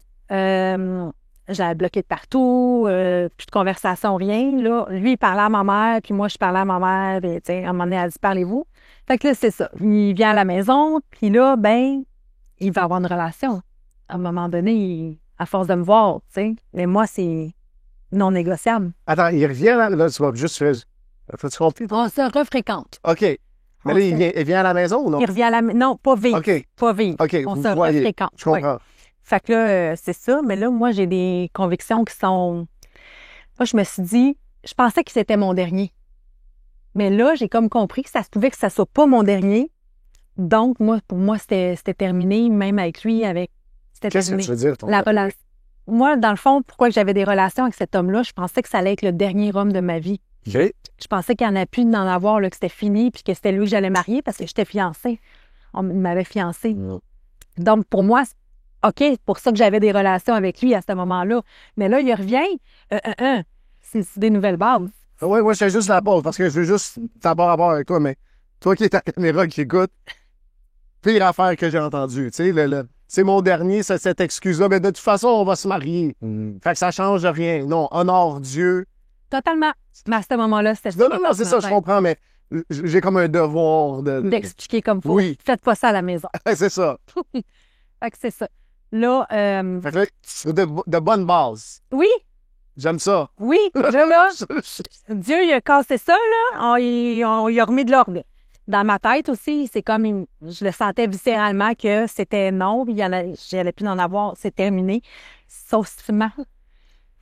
J'avais bloqué de partout, plus de conversation, rien. Là, lui, il parlait à ma mère, puis moi, je parlais à ma mère. Puis, tu sais, à un moment donné, elle a dit « Parlez-vous ». Fait que là, c'est ça. Il vient à la maison, puis là, ben, il va avoir une relation. À un moment donné, à force de me voir, tu sais. Mais moi, c'est non négociable. Attends, il revient là, tu vas juste faire... Faut-tu compter? On se refréquente. OK. Mais là, il vient à la maison ou non? Il revient à la maison. Non, pas vivre. OK. Pas vivre. OK, On vous se voyez. refréquente. Je comprends. Ouais. Fait que là, c'est ça. Mais là, moi, j'ai des convictions qui sont... Moi, je me suis dit... Je pensais que c'était mon dernier. Mais là, j'ai comme compris que ça se pouvait que ça soit pas mon dernier. Donc, moi, pour moi, c'était terminé. Même avec lui, c'était Qu'est-ce que terminé. tu veux dire, ton La relation. Moi, dans le fond, pourquoi j'avais des relations avec cet homme-là, je pensais que ça allait être le dernier homme de ma vie. OK. Je pensais qu'il n'y en a plus d'en avoir, là, que c'était fini, puis que c'était lui que j'allais marier parce que j'étais fiancée. On m'avait fiancée. Donc, pour moi, OK, c'est pour ça que j'avais des relations avec lui à ce moment-là. Mais là, il revient. C'est des nouvelles bases. Oui, moi, je fais juste la pause parce que je veux juste t'avoir à voir avec toi, mais toi qui es à la caméra qui écoute, pire affaire que j'ai entendue. Tu sais, c'est mon dernier, cette excuse-là. Mais de toute façon, on va se marier. Fait que ça change rien. Non, honore Dieu. Totalement. Mais à ce moment-là, c'était... Non, c'est ça, je comprends, mais j'ai comme un devoir d'expliquer comme faut. Oui. Faites pas ça à la maison. c'est ça. Fait que c'est ça. Là, Fait que là, c'est de bonnes bases. oui, J'aime ça. oui. Là, Dieu, il a cassé ça, là. Il a remis de l'ordre. Dans ma tête aussi, c'est comme... Je le sentais viscéralement que c'était non, j'allais plus en avoir, c'est terminé. Saucement.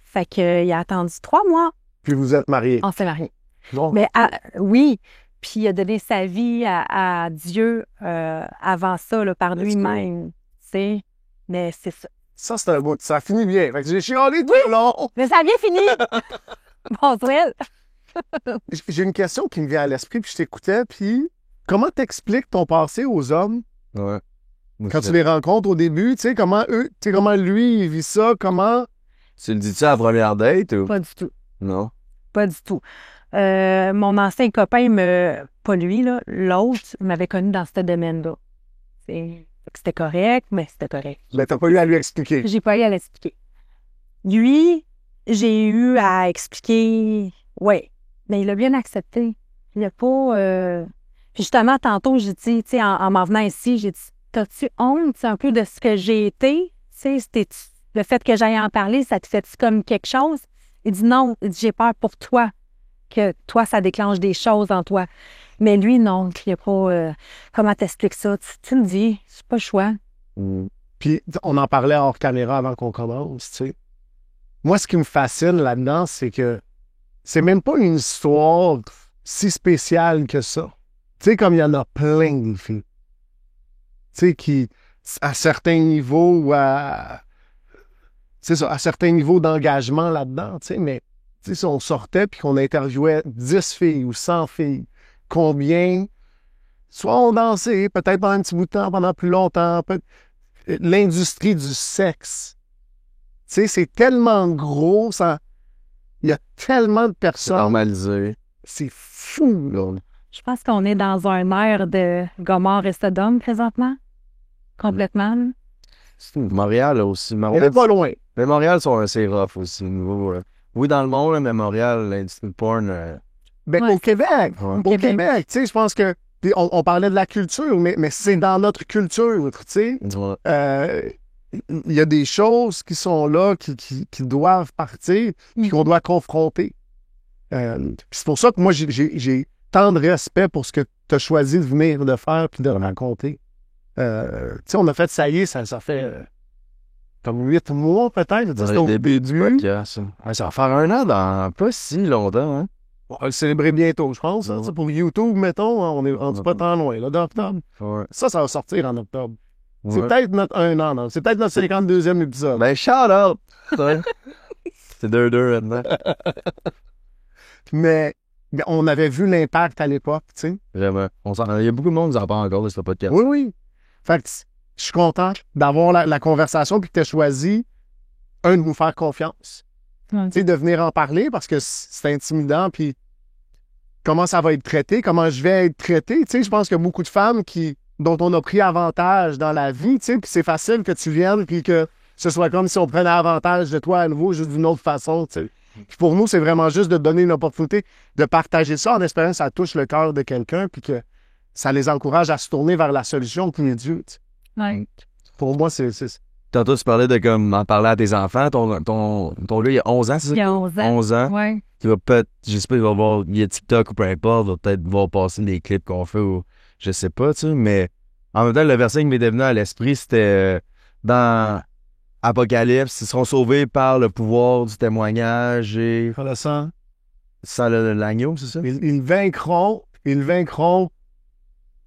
Fait que, il a attendu 3 mois. Puis vous êtes mariés. On s'est mariés. Bon. Mais oui, puis il a donné sa vie à Dieu avant ça, là, par lui-même. Tu sais, mais c'est ça. Ça, c'est un bout. Ça a fini bien. Fait que j'ai chialé tout le long. Mais ça a bien fini! Bonsoir. J'ai une question qui me vient à l'esprit, puis je t'écoutais, puis comment t'expliques ton passé aux hommes Ouais. quand tu les rencontres au début? Tu sais, comment lui, il vit ça? Comment... Tu le dis-tu à la première date ou? Pas du tout. Non. Pas du tout. Mon ancien copain, pas lui, là, l'autre, m'avait connu dans ce domaine-là. C'était correct, mais c'était correct. Ben, t'as pas eu à lui expliquer. J'ai pas eu à l'expliquer. Lui, j'ai eu à expliquer, ouais, mais il a bien accepté. Il a pas... Puis justement, tantôt, j'ai dit, tu sais, en m'en venant ici, j'ai dit, t'as-tu honte un peu de ce que j'ai été? Tu sais, le fait que j'aille en parler, ça te fait-tu comme quelque chose? Il dit non, il dit, j'ai peur pour toi, que toi, ça déclenche des choses en toi. Mais lui, non, il n'y a pas... comment t'expliques ça? Tu me dis, c'est pas le choix. Puis on en parlait hors caméra avant qu'on commence, tu sais. Moi, ce qui me fascine là-dedans, c'est que c'est même pas une histoire si spéciale que ça. Tu sais, comme il y en a plein de filles. Tu sais, qui, à certains niveaux, c'est ça, à certains niveaux d'engagement là-dedans, tu sais, mais tu sais, si on sortait puis qu'on interviewait 10 filles ou 100 filles, combien, soit on dansait, peut-être pendant un petit bout de temps, pendant plus longtemps, l'industrie du sexe, tu sais, c'est tellement gros, il y a tellement de C'est personnes. normalisé. C'est fou, là. Je pense qu'on est dans un air de Gomorrhe et Sodome présentement. Complètement. là. Montréal là, aussi. On n'est pas loin. Mais Montréal, c'est rough aussi. Niveau, oui, dans le monde, là, mais Montréal, l'industrie de porn. Ben, Ouais, au Québec. Ouais. Au Québec, tu sais, je pense que. Puis on parlait de la culture, mais c'est dans notre culture, tu sais. Ouais. Il y a des choses qui sont là, qui doivent partir, puis qu'on doit confronter. Puis c'est pour ça que moi, j'ai tant de respect pour ce que tu as choisi de venir de faire puis de raconter. Tu sais, on a fait ça y est, ça fait comme 8 mois peut-être. Dans C'était le au début du début. podcast. Ouais, ça va faire 1 an dans pas si longtemps, hein? On va le célébrer bientôt, je pense. Hein. Pour YouTube, mettons, hein, on est pas tant loin, là, d'octobre. Ouais. Ça va sortir en octobre. C'est Ouais. peut-être notre 1 an, non? C'est peut-être notre 52e épisode. Ben, shout out! Ouais. C'est 2-2 maintenant. Mais on avait vu l'impact à l'époque, tu sais. Vraiment. Il y a beaucoup de monde qui nous en parle encore de ce podcast. Oui, oui. Fait que je suis content d'avoir la conversation puis que tu as choisi, de nous faire confiance. Ouais. Tu sais, de venir en parler parce que c'est intimidant puis comment ça va être traité, comment je vais être traité. Tu sais, je pense qu'il y a beaucoup de femmes dont on a pris avantage dans la vie, tu sais, puis c'est facile que tu viennes puis que ce soit comme si on prenait avantage de toi à nouveau, juste d'une autre façon, tu sais. Puis pour nous, c'est vraiment juste de donner une opportunité de partager ça en espérant que ça touche le cœur de quelqu'un puis que ça les encourage à se tourner vers la solution qui est Dieu. Tu sais. Ouais. Pour moi, c'est Tantôt, tu parlais de comme en parler à tes enfants. Ton gars, il a 11 ans, c'est ça? Il y a 11 ans. 11 ans. Ouais. Il va peut-être, je sais pas, il va voir via TikTok ou peu importe, il va peut-être voir passer des clips qu'on fait ou je sais pas, tu sais, mais en même temps, le verset qui m'était venu à l'esprit, c'était dans Apocalypse, ils seront sauvés par le pouvoir du témoignage et le sang. sans l'agneau, c'est ça? Ils vaincront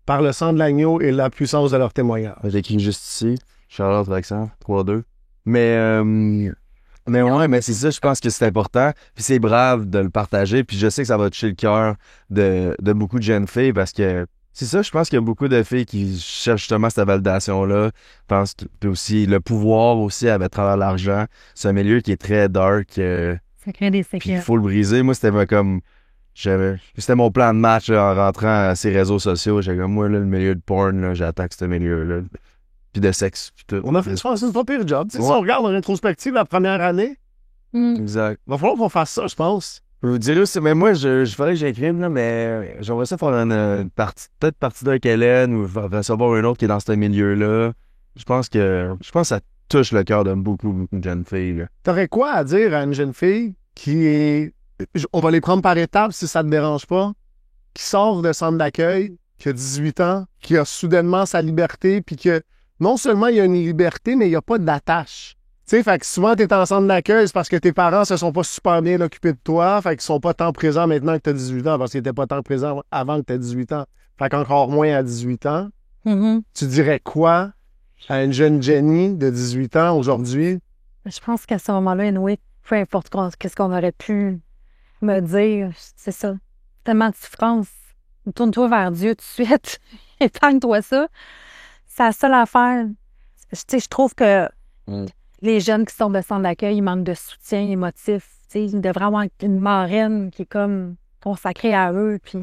par le sang de l'agneau et la puissance de leur témoignage. J'ai écrit juste ici. Charlotte Alexandre, 3-2. Mais ouais, mais c'est ça, je pense que c'est important. Puis c'est brave de le partager. Puis je sais que ça va toucher le cœur de beaucoup de jeunes filles parce que c'est ça, je pense qu'il y a beaucoup de filles qui cherchent justement cette validation-là. Je pense que puis aussi le pouvoir aussi à travers l'argent. C'est un milieu qui est très dark. Ça crée des Puis il séquelles. faut le briser. Moi, c'était comme... C'était mon plan de match là, en rentrant à ces réseaux sociaux. J'étais comme, moi, là, le milieu de porn, là, j'attaque ce milieu-là. Puis de sexe, puis tout. On a fait, je pense, c'est pas pire job. Tu sais, Ouais. Si on regarde en rétrospective la première année, Mm. Exact. il va falloir qu'on fasse ça, je pense. Je vous dirais aussi, mais moi, je fallait que j'écrive, là, mais j'aimerais ça faire une partie, peut-être partie d'un Hélène ou recevoir un autre qui est dans ce milieu-là. Je pense que ça touche le cœur de beaucoup de jeunes filles, là. T'aurais quoi à dire à une jeune fille qui est... On va les prendre par étapes si ça te dérange pas. Qui sort de centre d'accueil, qui a 18 ans, qui a soudainement sa liberté, puis que non seulement il y a une liberté, mais il n'y a pas d'attache. Tu sais, fait que souvent, t'es en centre d'accueil, c'est parce que tes parents se sont pas super bien occupés de toi, fait qu'ils sont pas tant présents maintenant que t'as 18 ans, parce qu'ils étaient pas tant présents avant que t'aies 18 ans. Fait qu'encore moins à 18 ans. Mhm. Tu dirais quoi à une jeune Jenny de 18 ans aujourd'hui? Je pense qu'à ce moment-là, anyway, peu importe qu'est-ce qu'on aurait pu me dire, c'est ça. Tellement de souffrance. Tourne-toi vers Dieu tout de suite. Épargne-toi ça. C'est la seule affaire. Tu sais, je trouve que les jeunes qui sont de centre d'accueil, ils manquent de soutien émotif. Tu sais, ils devraient avoir une marraine qui est comme consacrée à eux. Puis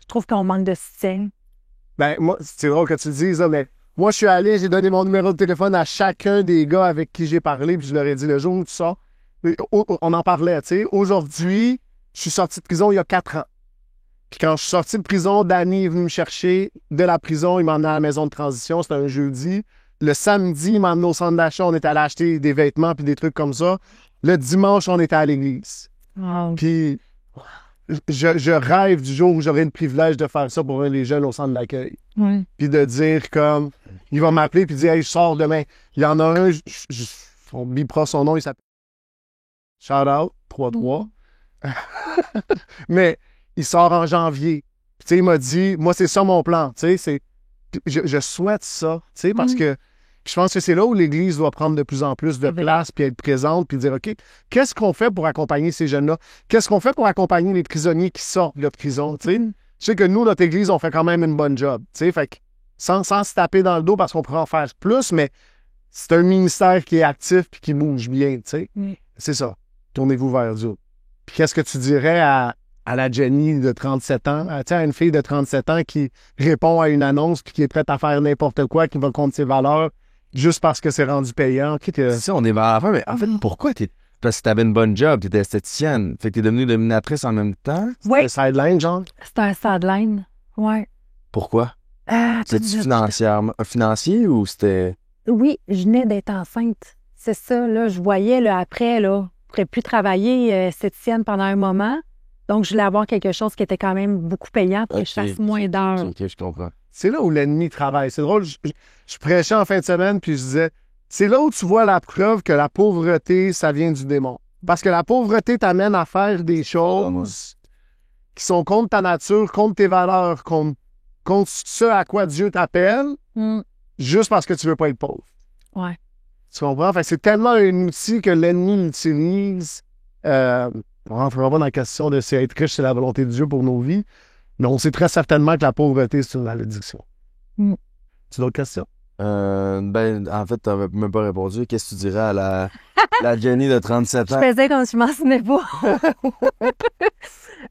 je trouve qu'on manque de soutien. Ben, moi, c'est drôle que tu le dises, là, mais moi, je suis allé, j'ai donné mon numéro de téléphone à chacun des gars avec qui j'ai parlé, puis je leur ai dit le jour où tu sors. On en parlait, tu sais. Aujourd'hui, je suis sorti de prison il y a 4 ans. Puis quand je suis sorti de prison, Danny est venu me chercher de la prison, il m'a emmené à la maison de transition, c'était un jeudi. Le samedi, il m'a emmené au centre d'achat, on était allé acheter des vêtements puis des trucs comme ça. Le dimanche, on était à l'église. Oh. Puis je rêve du jour où j'aurai le privilège de faire ça pour un des jeunes au centre d'accueil. Ouais. Puis de dire comme, il va m'appeler puis dire, hey, je sors demain. Il y en a un, on bipera son nom, il s'appelle Shout out, 3-3. Mais il sort en janvier. Puis, tu sais, il m'a dit, moi, c'est ça mon plan. Tu sais, je souhaite ça, tu sais, parce que je pense que c'est là où l'Église doit prendre de plus en plus de place, puis être présente, puis dire, OK, qu'est-ce qu'on fait pour accompagner ces jeunes-là? Qu'est-ce qu'on fait pour accompagner les prisonniers qui sortent de prison, tu sais? Je sais que nous, notre Église, on fait quand même une bonne job, tu sais, fait que sans se taper dans le dos parce qu'on pourrait en faire plus, mais c'est un ministère qui est actif puis qui bouge bien, tu sais. C'est ça. Tournez-vous vers Dieu. Puis qu'est-ce que tu dirais à la Jenny de 37 ans, tu sais, à une fille de 37 ans qui répond à une annonce puis qui est prête à faire n'importe quoi, qui va contre ses valeurs juste parce que c'est rendu payant? C'est ça, on est vers la fin, mais en fait, pourquoi parce que t'avais une bonne job, t'étais esthéticienne, fait que t'es devenue dominatrice en même temps? Oui, Le sideline, genre? c'est un sideline. Ouais. Pourquoi? C'était-tu financier ou c'était... Oui, je venais d'être enceinte. C'est ça, là, je voyais, là, après, là, je pourrais plus travailler esthéticienne pendant un moment. Donc, je voulais avoir quelque chose qui était quand même beaucoup payant pour que je fasse moins d'heures. Ok, je comprends. C'est là où l'ennemi travaille. C'est drôle, je prêchais en fin de semaine, puis je disais, C'est là où tu vois la preuve que la pauvreté, ça vient du démon. Parce que la pauvreté t'amène à faire des choses qui sont contre ta nature, contre tes valeurs, contre ce à quoi Dieu t'appelle, juste parce que tu veux pas être pauvre. Ouais. Tu comprends? Fait que c'est tellement un outil que l'ennemi utilise. On rentrera pas dans la question de si être riche, c'est la volonté de Dieu pour nos vies. Mais on sait très certainement que la pauvreté, c'est une malédiction. Tu as d'autres questions? En fait, t'avais même pas répondu. Qu'est-ce que tu dirais à la Jenny de 37 Je ans? faisais comme je m'en souvenais pas.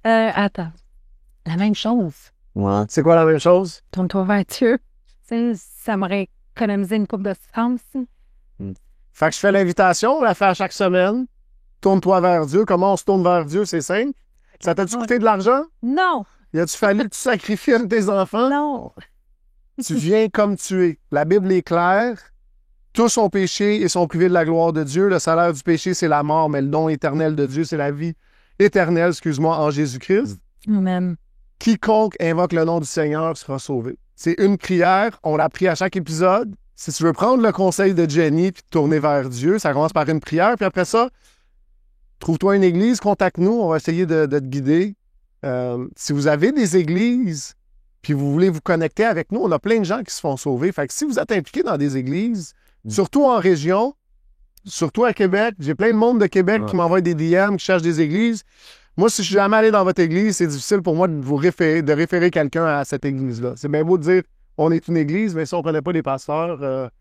Attends. La même chose. Ouais. C'est quoi la même chose? Tourne-toi vers Dieu. Tu sais, ça m'aurait économisé une coupe de souffrance. Fait que je fais l'invitation, on la fait à chaque semaine. Tourne-toi vers Dieu. Comment on se tourne vers Dieu? C'est simple. Ça t'a-tu coûté de l'argent? Non, Y a-tu fallu que tu sacrifies un de tes enfants? non. Tu viens comme tu es. La Bible est claire. Tous ont péché et sont privés de la gloire de Dieu. Le salaire du péché, c'est la mort, mais le don éternel de Dieu, c'est la vie éternelle, en Jésus-Christ. Amen. Quiconque invoque le nom du Seigneur sera sauvé. C'est une prière. On l'a pris à chaque épisode. Si tu veux prendre le conseil de Jenny puis te tourner vers Dieu, ça commence par une prière. Puis après ça, trouve-toi une église, contacte-nous. On va essayer de te guider. Si vous avez des églises puis vous voulez vous connecter avec nous, on a plein de gens qui se font sauver. Fait que si vous êtes impliqué dans des églises, surtout en région, surtout à Québec, j'ai plein de monde de Québec qui m'envoie des DM, qui cherchent des églises. Moi, si je suis jamais allé dans votre église, c'est difficile pour moi de vous référer quelqu'un à cette église-là. C'est bien beau de dire on est une église, mais si on ne connaît pas les pasteurs.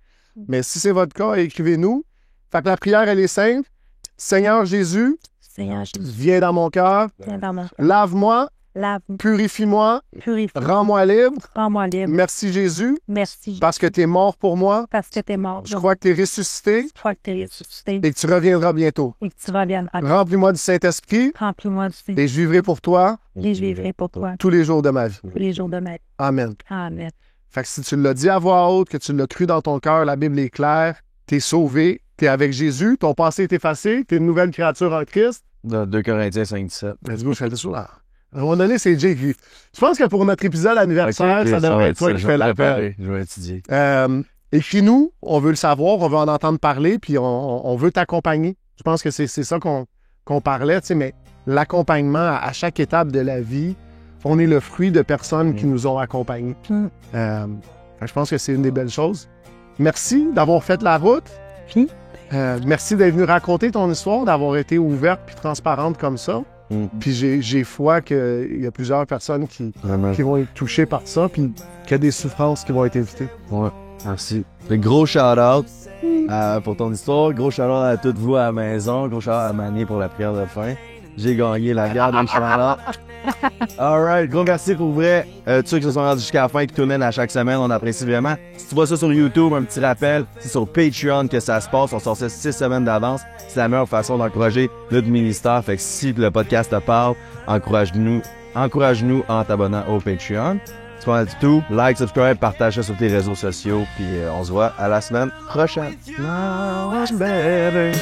Mais si c'est votre cas, écrivez-nous. Fait que la prière, elle est simple. Seigneur Jésus, Seigneur Jésus, viens dans mon cœur. viens dans mon Lave-moi, lave-moi, purifie-moi, purifie, rends-moi libre. rends-moi libre. Merci Jésus, Merci parce que tu es mort pour moi. parce que t'es mort. Je crois que tu es ressuscité Je crois que t'es ressuscité et que tu reviendras bientôt. et que tu reviendras. Remplis-moi du Saint-Esprit Remplis-moi du Saint et je vivrai pour toi et je vivrai pour toi tous les jours de ma vie. tous les jours de ma vie. Amen. Amen. Fait que si tu l'as dit à voix haute, que tu l'as cru dans ton cœur, la Bible est claire, t'es sauvé, t'es avec Jésus, ton passé est effacé, t'es une nouvelle créature en Christ. Dans 2 Corinthiens 5-17. Let's go, je fais le saut là. À un moment donné, c'est Jay qui... Je pense que pour notre épisode anniversaire, ça devrait être toi qui fais l'appel. Je vais étudier. Écris-nous, on veut le savoir, on veut en entendre parler, puis on veut t'accompagner. Je pense que c'est ça qu'on parlait, tu sais, mais l'accompagnement à chaque étape de la vie, on est le fruit de personnes qui nous ont accompagnés. Je pense que c'est une des belles choses. Merci d'avoir fait la route. Merci d'être venu raconter ton histoire, d'avoir été ouverte puis transparente comme ça. Puis j'ai foi qu'il y a plusieurs personnes qui vont être touchées par ça, puis qu'il y a des souffrances qui vont être évitées. Ouais, merci. Fait gros shout-out pour ton histoire. Gros shout-out à toutes vous à la maison. Gros shout-out à Mané pour la prière de fin. J'ai gagné la garde de shout-out. Alright, gros merci pour vrai. Ceux qui se sont rendus jusqu'à la fin, qui tournent à chaque semaine, on apprécie vraiment. Si tu vois ça sur YouTube, un petit rappel, c'est sur Patreon que ça se passe. On sort ça 6 semaines d'avance. C'est la meilleure façon d'encourager notre ministère. Fait que si le podcast te parle, encourage-nous en t'abonnant au Patreon. C'est pas mal du tout. Like, subscribe, partage ça sur tes réseaux sociaux. Puis on se voit à la semaine prochaine. Now I'm better.